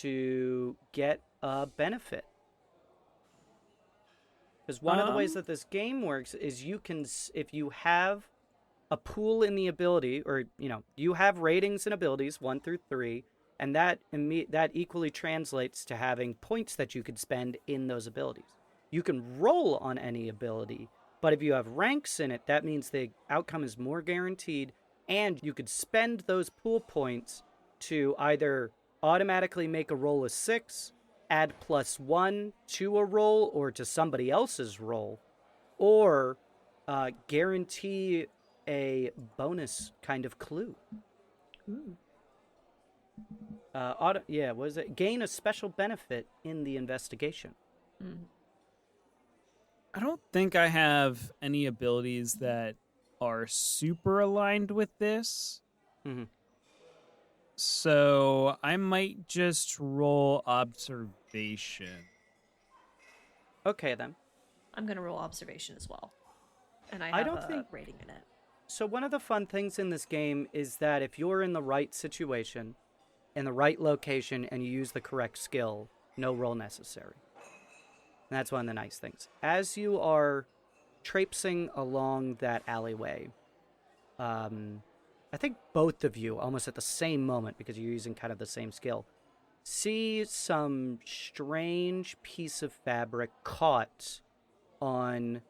to get a benefit? Because one of the ways that this game works is you can, if you have a pool in the ability, or, you have ratings and abilities 1 through 3, and that equally translates to having points that you could spend in those abilities. You can roll on any ability, but if you have ranks in it, that means the outcome is more guaranteed, and you could spend those pool points to either automatically make a roll a 6, add +1 to a roll or to somebody else's roll, or guarantee a bonus kind of clue. What is it? Gain a special benefit in the investigation. I don't think I have any abilities that are super aligned with this. Mm-hmm. So I might just roll observation. Okay, then. I'm gonna roll observation as well, and I I have don't a think- rating in it. So one of the fun things in this game is that if you're in the right situation, in the right location, and you use the correct skill, no roll necessary. And that's one of the nice things. As you are traipsing along that alleyway, I think both of you, almost at the same moment, because you're using kind of the same skill, see some strange piece of fabric caught on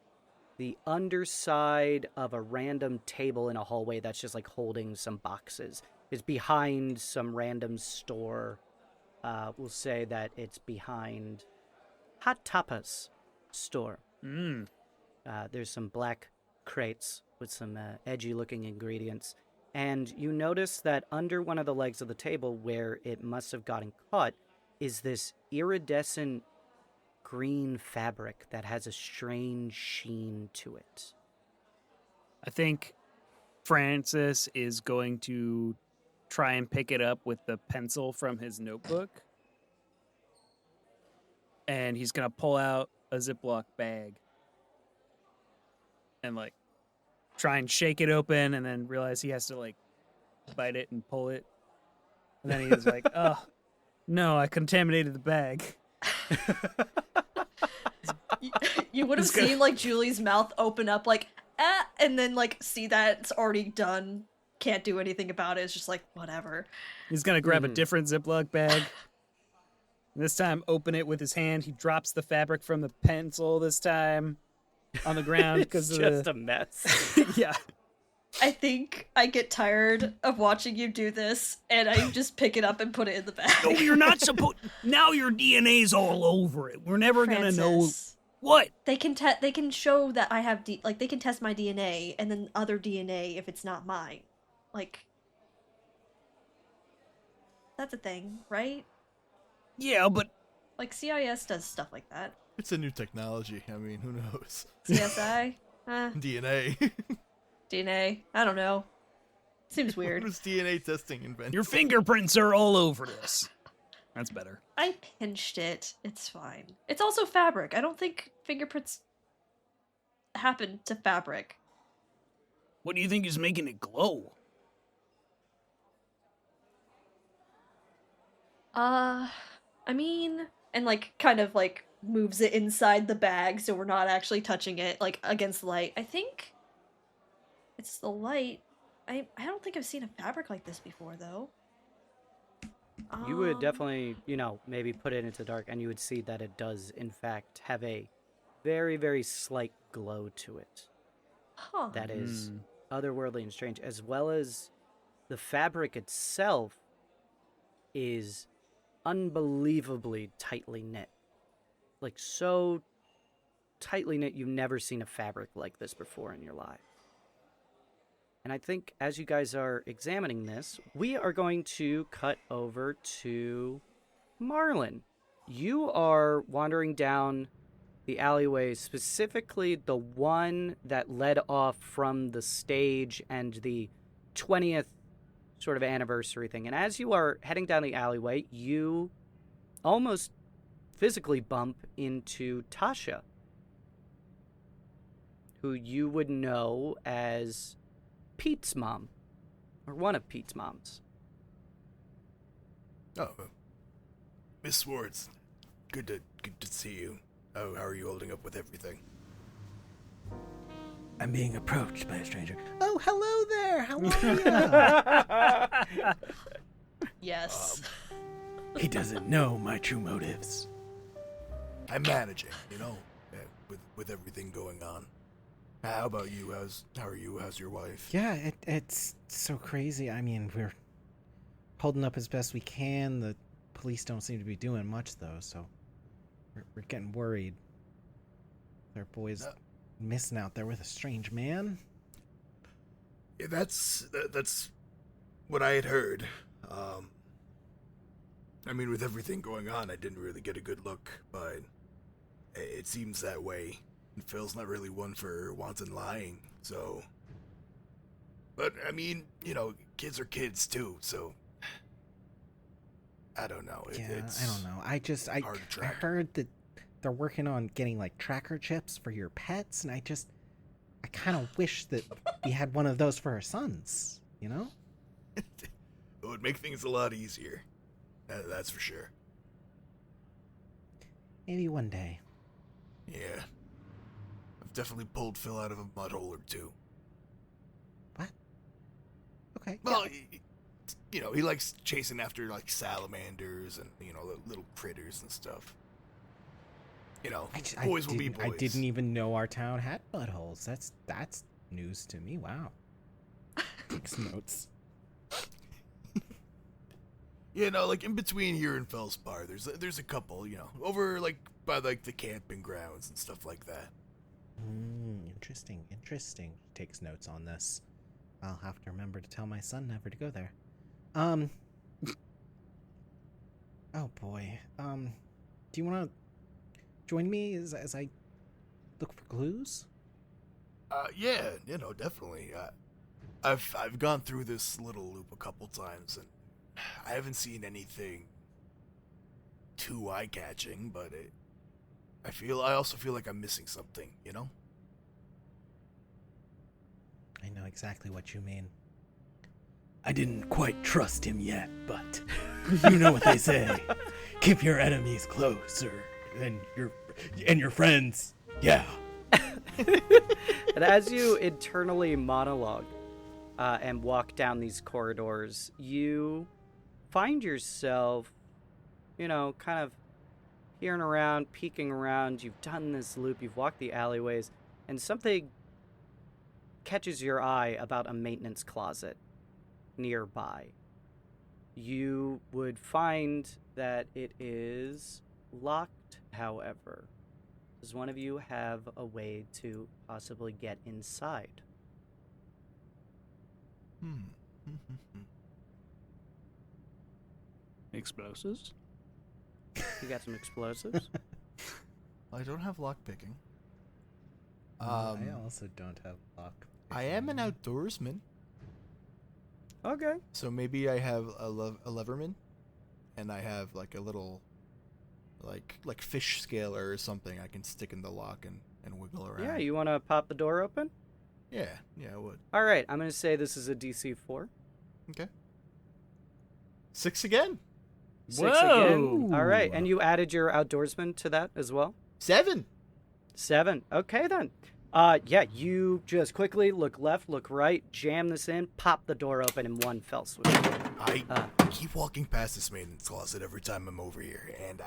the underside of a random table in a hallway that's just like holding some boxes. It's behind some random store. We'll say that it's behind Hot Tapas store. There's some black crates with some edgy looking ingredients. And you notice that under one of the legs of the table where it must have gotten caught is this iridescent green fabric that has a strange sheen to it. I think Francis is going to try and pick it up with the pencil from his notebook. And he's going to pull out a Ziploc bag and, like, try and shake it open and then realize he has to, like, bite it and pull it. And then he's like, oh, no, I contaminated the bag. You would have seen like Julie's mouth open up like and then like see that it's already done, can't do anything about it. It's just like whatever. He's gonna grab a different Ziploc bag. This time open it with his hand. He drops the fabric from the pencil this time on the ground because It's just a mess. yeah. I think I get tired of watching you do this, and I just pick it up and put it in the bag. No, you're not supposed. Now your DNA's all over it. We're never gonna know Francis, what. They can show that I have like they can test my DNA and then other DNA if it's not mine. Like that's a thing, right? Yeah, but Like CIS does stuff like that. It's a new technology. I mean, who knows? CSI? DNA. DNA? I don't know. Seems weird. When was DNA testing invented? your fingerprints are all over this. That's better. I pinched it. It's fine. It's also fabric. I don't think fingerprints happen to fabric. What do you think is making it glow? I mean, and like kind of like moves it inside the bag so we're not actually touching it like against the light. I think it's the light. I don't think I've seen a fabric like this before though. You would definitely, maybe put it into the dark, and you would see that it does, in fact, have a very, very slight glow to it. Huh. That is otherworldly and strange, as well as the fabric itself is unbelievably tightly knit. Like, so tightly knit, you've never seen a fabric like this before in your life. And I think as you guys are examining this, we are going to cut over to Marlin. You are wandering down the alleyway, specifically the one that led off from the stage and the 20th sort of anniversary thing. And as you are heading down the alleyway, you almost physically bump into Tasha, who you would know as Pete's mom, or one of Pete's moms. Oh, Miss Swards, good to see you. How are you holding up with everything? I'm being approached by a stranger. Oh, hello there. How are you? Yes. He doesn't know my true motives. I'm managing, with everything going on. How about you? How are you? How's your wife? Yeah, it's so crazy. I mean, we're holding up as best we can. The police don't seem to be doing much, though, so we're getting worried. Their boy's missing out there with a strange man. Yeah, that's what I had heard. I mean, with everything going on, I didn't really get a good look, but it seems that way. And Phil's not really one for wanton lying, so But, I mean, kids are kids, too, so... I don't know. It's I don't know. I hard to track. heard that they're working on getting, like, tracker chips for your pets, and I kind of wish that we had one of those for our sons, you know? It would make things a lot easier. That's for sure. Maybe one day. Yeah. I've definitely pulled Phil out of a mud hole or two. What? Okay. Well, he likes chasing after, like, salamanders and, little critters and stuff. Boys will be boys. I didn't even know our town had mud holes. That's news to me. Wow. Takes notes. Like, in between here and Felspar, there's a couple, over, like, by, like, the camping grounds and stuff like that. Interesting. Takes notes on this. I'll have to remember to tell my son never to go there. Oh boy. Do you want to join me as I look for clues? Yeah, definitely. I've gone through this little loop a couple times, and I haven't seen anything too eye-catching, but I also feel like I'm missing something, I know exactly what you mean. I didn't quite trust him yet, but you know what they say. Keep your enemies closer than your friends. Yeah. And as you internally monologue and walk down these corridors, you find yourself, kind of peering around, peeking around. You've done this loop, you've walked the alleyways, and something catches your eye about a maintenance closet nearby. You would find that it is locked, however. Does one of you have a way to possibly get inside? Explosives? You got some explosives? I don't have lockpicking. I also don't have luck. I am an outdoorsman, Okay. so maybe I have a leverman, and I have like a little, like fish scaler or something I can stick in the lock and wiggle around. Yeah, you want to pop the door open? Yeah, I would. All right, I'm going to say this is a DC 4. Okay. 6 again. 6 again. All right, and you added your outdoorsman to that as well? 7. 7. Okay, then. Yeah, you just quickly look left, look right, jam this in, pop the door open in one fell swoop. I keep walking past this maintenance closet every time I'm over here, and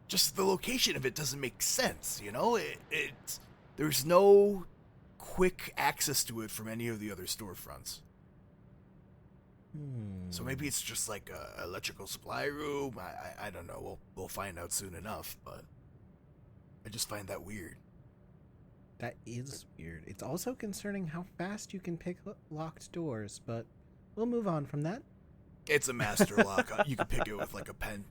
just the location of it doesn't make sense, there's no quick access to it from any of the other storefronts. So maybe it's just like a electrical supply room. I don't know. We'll find out soon enough, but I just find that weird. That is weird. It's also concerning how fast you can pick locked doors, but we'll move on from that. It's a master lock. You can pick it with like a pen.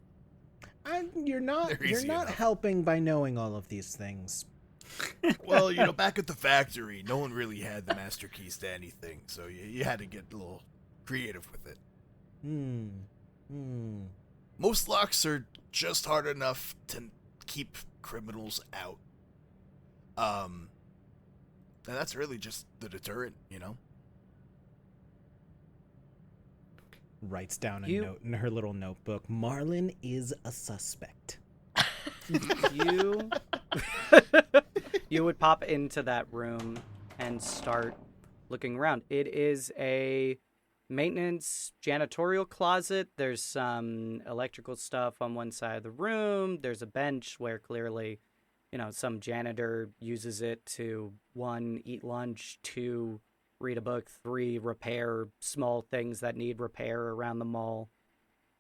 You're not helping by knowing all of these things. Well, back at the factory, no one really had the master keys to anything, so you had to get a little creative with it. Most locks are just hard enough to keep criminals out. And that's really just the deterrent, Writes down a note in her little notebook. Marlon is a suspect. You would pop into that room and start looking around. It is a maintenance janitorial closet. There's some electrical stuff on one side of the room. There's a bench where clearly, some janitor uses it to 1, eat lunch, 2, read a book, 3, repair small things that need repair around the mall.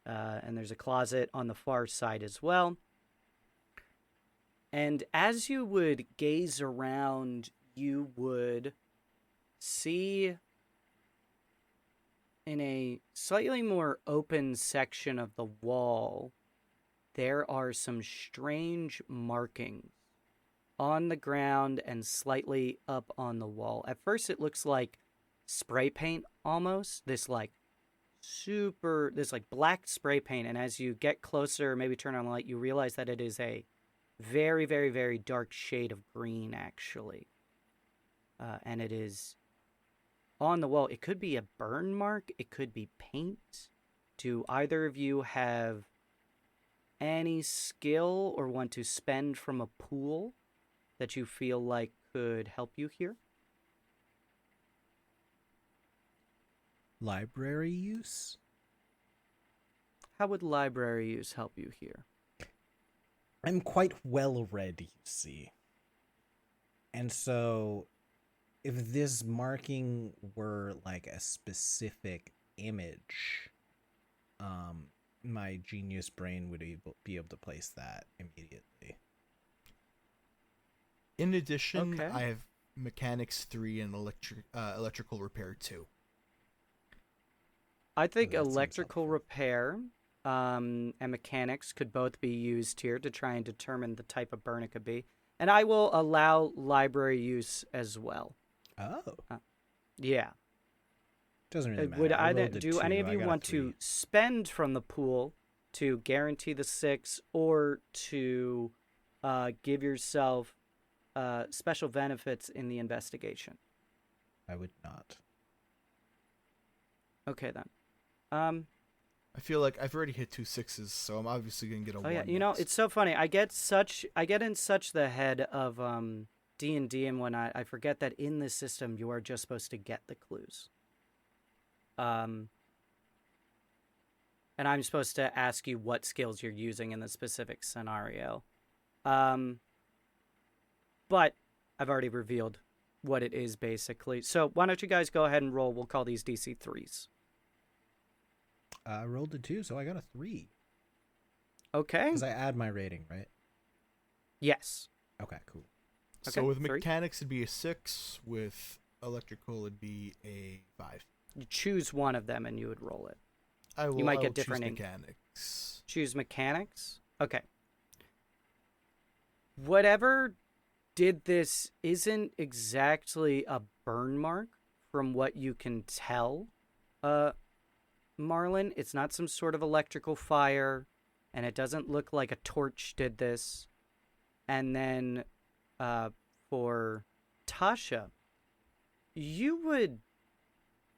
And there's a closet on the far side as well. And as you would gaze around, you would see in a slightly more open section of the wall, there are some strange markings on the ground and slightly up on the wall. At first, it looks like spray paint almost. This like black spray paint, and as you get closer, maybe turn on the light, you realize that it is a very, very, very dark shade of green, actually. And it is on the wall. It could be a burn mark. It could be paint. Do either of you have any skill or want to spend from a pool that you feel like could help you here? Library use? How would library use help you here? I'm quite well read, you see. And so, if this marking were like a specific image, my genius brain would be able to place that immediately. In addition, Okay. I have mechanics 3 and electrical repair 2. I think That seems electrical helpful. repair and mechanics could both be used here to try and determine the type of burn it could be. And I will allow library use as well. Oh. Yeah. Doesn't really matter. Would I either rolled a do any 2, of I you got a want 3. to spend from the pool to guarantee the 6 or to give yourself special benefits in the investigation? I would not. Okay then. I feel like I've already hit 2 6s, so I'm obviously gonna get a 1. Oh yeah, you know, next. it's so funny. I get in such the head of D&D and whatnot. I forget that in this system you are just supposed to get the clues. And I'm supposed to ask you what skills you're using in the specific scenario. But I've already revealed what it is basically. So why don't you guys go ahead and roll? We'll call these DC 3s. I rolled a 2, so I got a 3. Okay. Because I add my rating, right? Yes. Okay, cool. So Okay, with 3. mechanics it'd be a 6, with electrical it'd be a 5. You choose one of them and you would roll it. I will. might I get will different choose ink. mechanics. Choose mechanics? Okay. Whatever did this isn't exactly a burn mark from what you can tell, Marlon. It's not some sort of electrical fire, and it doesn't look like a torch did this. And then for Tasha, you would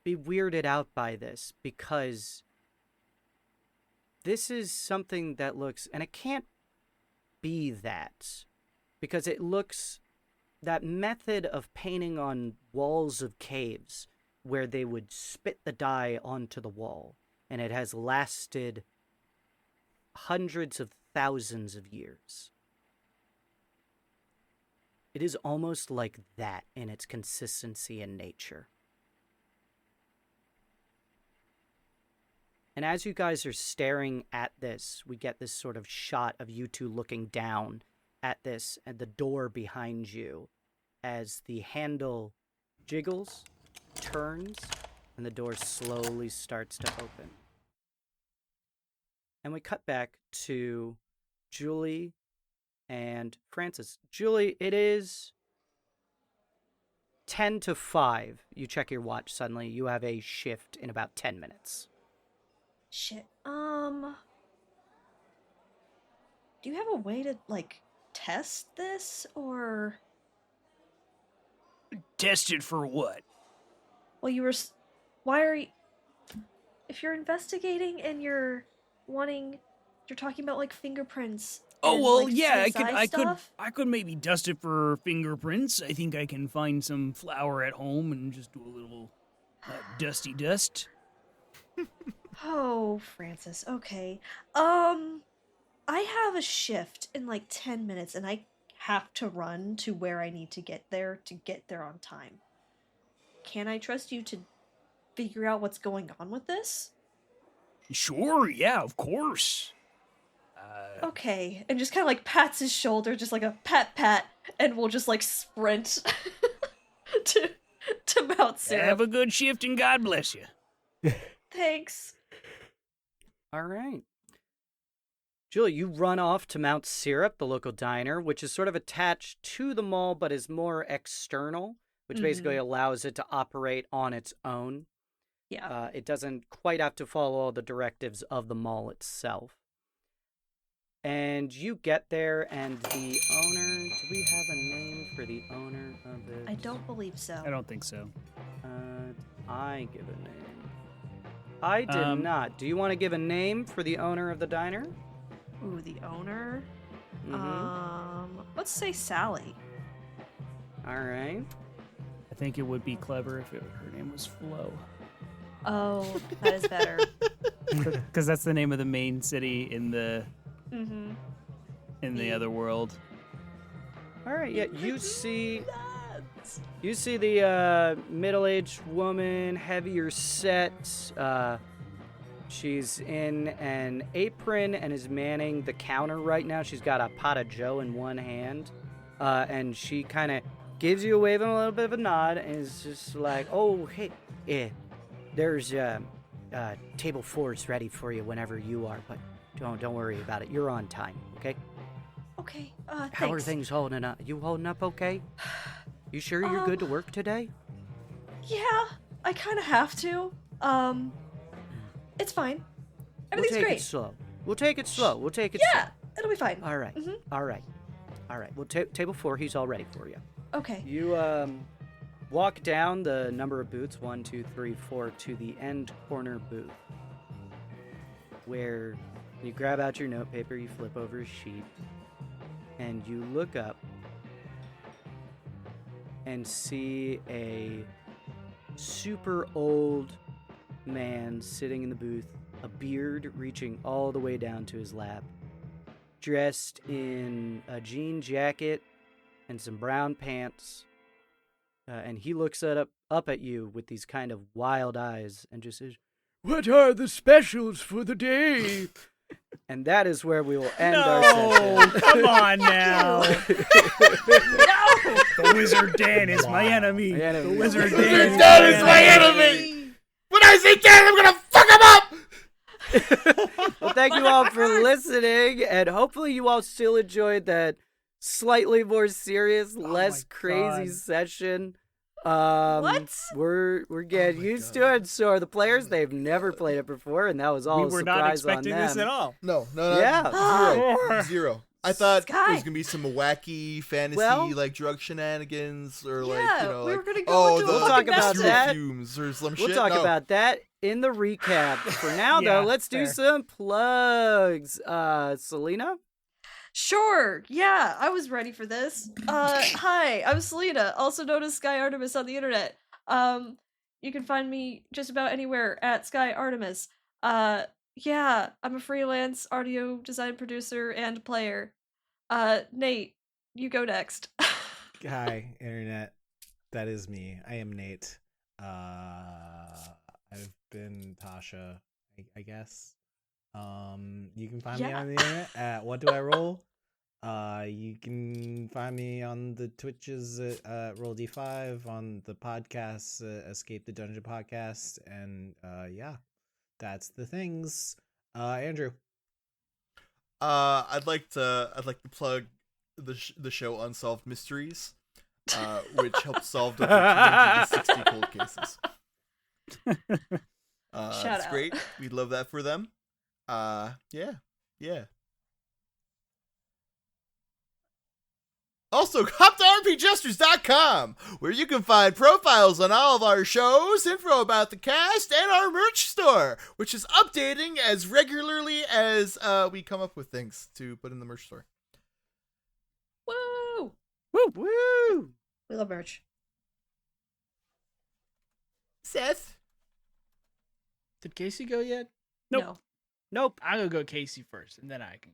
be weirded out by this because this is something that looks, and it can't be that, because it looks, that method of painting on walls of caves where they would spit the dye onto the wall, and it has lasted hundreds of thousands of years. It is almost like that in its consistency and nature. And as you guys are staring at this, we get this sort of shot of you two looking down at this and the door behind you as the handle jiggles, turns, and the door slowly starts to open. And we cut back to Julie and Francis. Julie, it is 10 to 5. You check your watch suddenly. You have a shift in about 10 minutes. Shit. Do you have a way to, like, test this, or... Tested for what? Well, you were... Why are you... If you're investigating and you're talking about, like, fingerprints... Oh and, well, like, yeah, CSI I could maybe dust it for fingerprints. I think I can find some flour at home and just do a little dusty dust. Oh, Francis, okay. I have a shift in like 10 minutes and I have to run to where I need to get there on time. Can I trust you to figure out what's going on with this? Sure, yeah, of course. Okay, and just kind of like pats his shoulder, just like a pat, and we'll just like sprint to Mount Syrup. Have a good shift and God bless you. Thanks. All right. Julie, you run off to Mount Syrup, the local diner, which is sort of attached to the mall but is more external. which basically allows it to operate on its own. Yeah. It doesn't quite have to follow all the directives of the mall itself. And you get there, and the owner... Do we have a name for the owner of it? I don't believe so. I don't think so. I give a name. I did not. Do you want to give a name for the owner of the diner? Ooh, the owner? Mm-hmm. Let's say Sally. All right. I think it would be clever if her name was Flo. Oh, that is better. Because that's the name of the main city in the other world. All right, yeah, you see the middle-aged woman, heavier set. She's in an apron and is manning the counter right now. She's got a pot of Joe in one hand, and she kind of gives you a wave and a little bit of a nod, and is just like, "Oh, hey, there's table 4 is ready for you whenever you are, but don't worry about it. You're on time, okay?" Okay, How are thanks. things holding up? You holding up okay? You sure you're good to work today? Yeah, I kind of have to. It's fine. Everything's We'll take great. it slow. We'll take it slow. Yeah, it'll be fine. All right. All right. All right. Well, table 4, he's all ready for you. Okay. You walk down the number of booths, 1, 2, 3, 4, to the end corner booth, where you grab out your notepaper, you flip over a sheet, and you look up and see a super old man sitting in the booth, a beard reaching all the way down to his lap, dressed in a jean jacket and some brown pants, and he looks up at you with these kind of wild eyes and just says, "What are the specials for the day?" And that is where we will end our session. Come on now. The Wizard Dan is my enemy. My enemy. The Wizard Wizard Dan Dan is my enemy! When I say Dan, I'm gonna fuck him up! Well, thank you all for listening, and hopefully you all still enjoyed that slightly more serious, less crazy God. session. What? We're getting used to it. So are the players. They've never played it before, and that was all We a were not surprise on expecting them. this at all. No. Yeah. Zero. I thought Sky. there was gonna be some wacky fantasy, Well- like drug shenanigans, or like, Yeah, you know, we like, were gonna go into the a We'll talk about sewer that. fumes or some We'll shit. talk No. about that in the recap. For now, Yeah, though, let's do fair. some plugs. Celina? Sure. Yeah, I was ready for this. Hi, I'm Celina, also known as Sky Artemis on the internet. You can find me just about anywhere at Sky Artemis. Yeah, I'm a freelance audio design producer and player. Nate, you go next. Hi, internet. That is me. I am Nate. I've been Tasha, I guess. You can find me Yeah. on the internet at What Do I Roll? You can find me on the Twitches at Roll D5, on the podcast Escape the Dungeon podcast, and yeah, that's the things. Andrew. I'd like to plug the show Unsolved Mysteries, which helps solve over 260 cold cases. Shout It's out. great. We'd love that for them. Yeah. Also, hop to rpgesters.com, where you can find profiles on all of our shows, info about the cast, and our merch store, which is updating as regularly as we come up with things to put in the merch store. Woo! Woo! We love merch. Seth? Did Casey go yet? Nope. No. Nope. I'm gonna go Casey first, and then I can.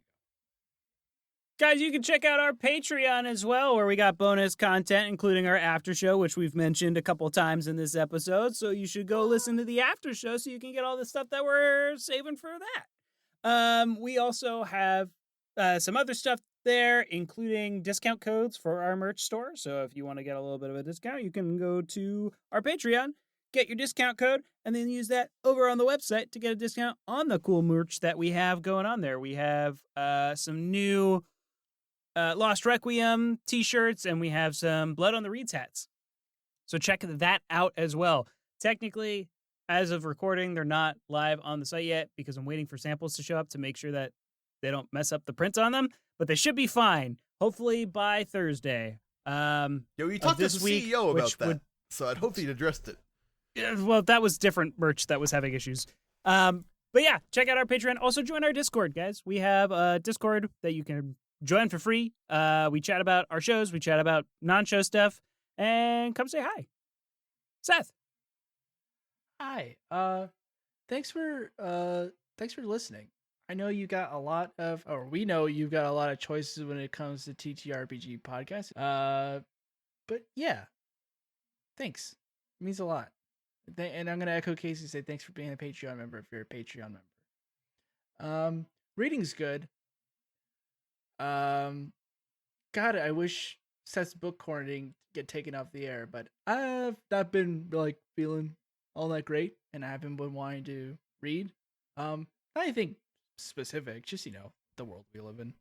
Guys, you can check out our Patreon as well, where we got bonus content, including our after show, which we've mentioned a couple times in this episode. So you should go listen to the after show so you can get all the stuff that we're saving for that. We also have some other stuff there, including discount codes for our merch store. So if you want to get a little bit of a discount, you can go to our Patreon, get your discount code, and then use that over on the website to get a discount on the cool merch that we have going on there. We have some new Lost Requiem t-shirts, and we have some Blood on the Reeds hats. So check that out as well. Technically, as of recording, they're not live on the site yet because I'm waiting for samples to show up to make sure that they don't mess up the prints on them, but they should be fine. Hopefully by Thursday. Yo, you talked to the CEO about that, would, so I'd hope he'd addressed it. Yeah, well, that was different merch that was having issues. But yeah, check out our Patreon. Also join our Discord, guys. We have a Discord that you can join for free. We chat about our shows. We chat about non-show stuff. And come say hi. Seth. Hi. Thanks for listening. I know you got a lot of, or we know you've got a lot of choices when it comes to TTRPG podcasts. But yeah, thanks. It means a lot. And I'm gonna echo Casey and say thanks for being a Patreon member if you're a Patreon member. Reading's good. God, I wish Seth's book corner didn't get taken off the air, but I've not been like feeling all that great, and I haven't been wanting to read. Not anything specific, just the world we live in.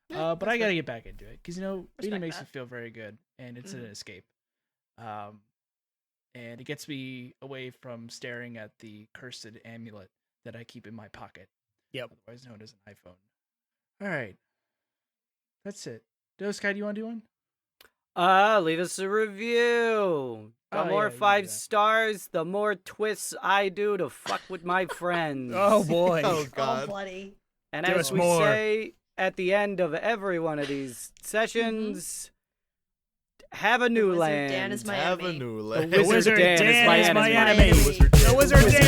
But I gotta get back into it because reading makes me feel very good, and it's an escape. And it gets me away from staring at the cursed amulet that I keep in my pocket. Yep. Otherwise known as an iPhone. All right. That's it. Sky, do you want to do one? Leave us a review. The more 5 stars, the more twists I do to fuck with my friends. Oh, boy. Oh, God. Oh, bloody. And Do as us we more. say at the end of every one of these sessions, have a new Wizard land. Dan is my Have a enemy. new The land. The Wizard Wizard Dan is my enemy. The Wizard Dan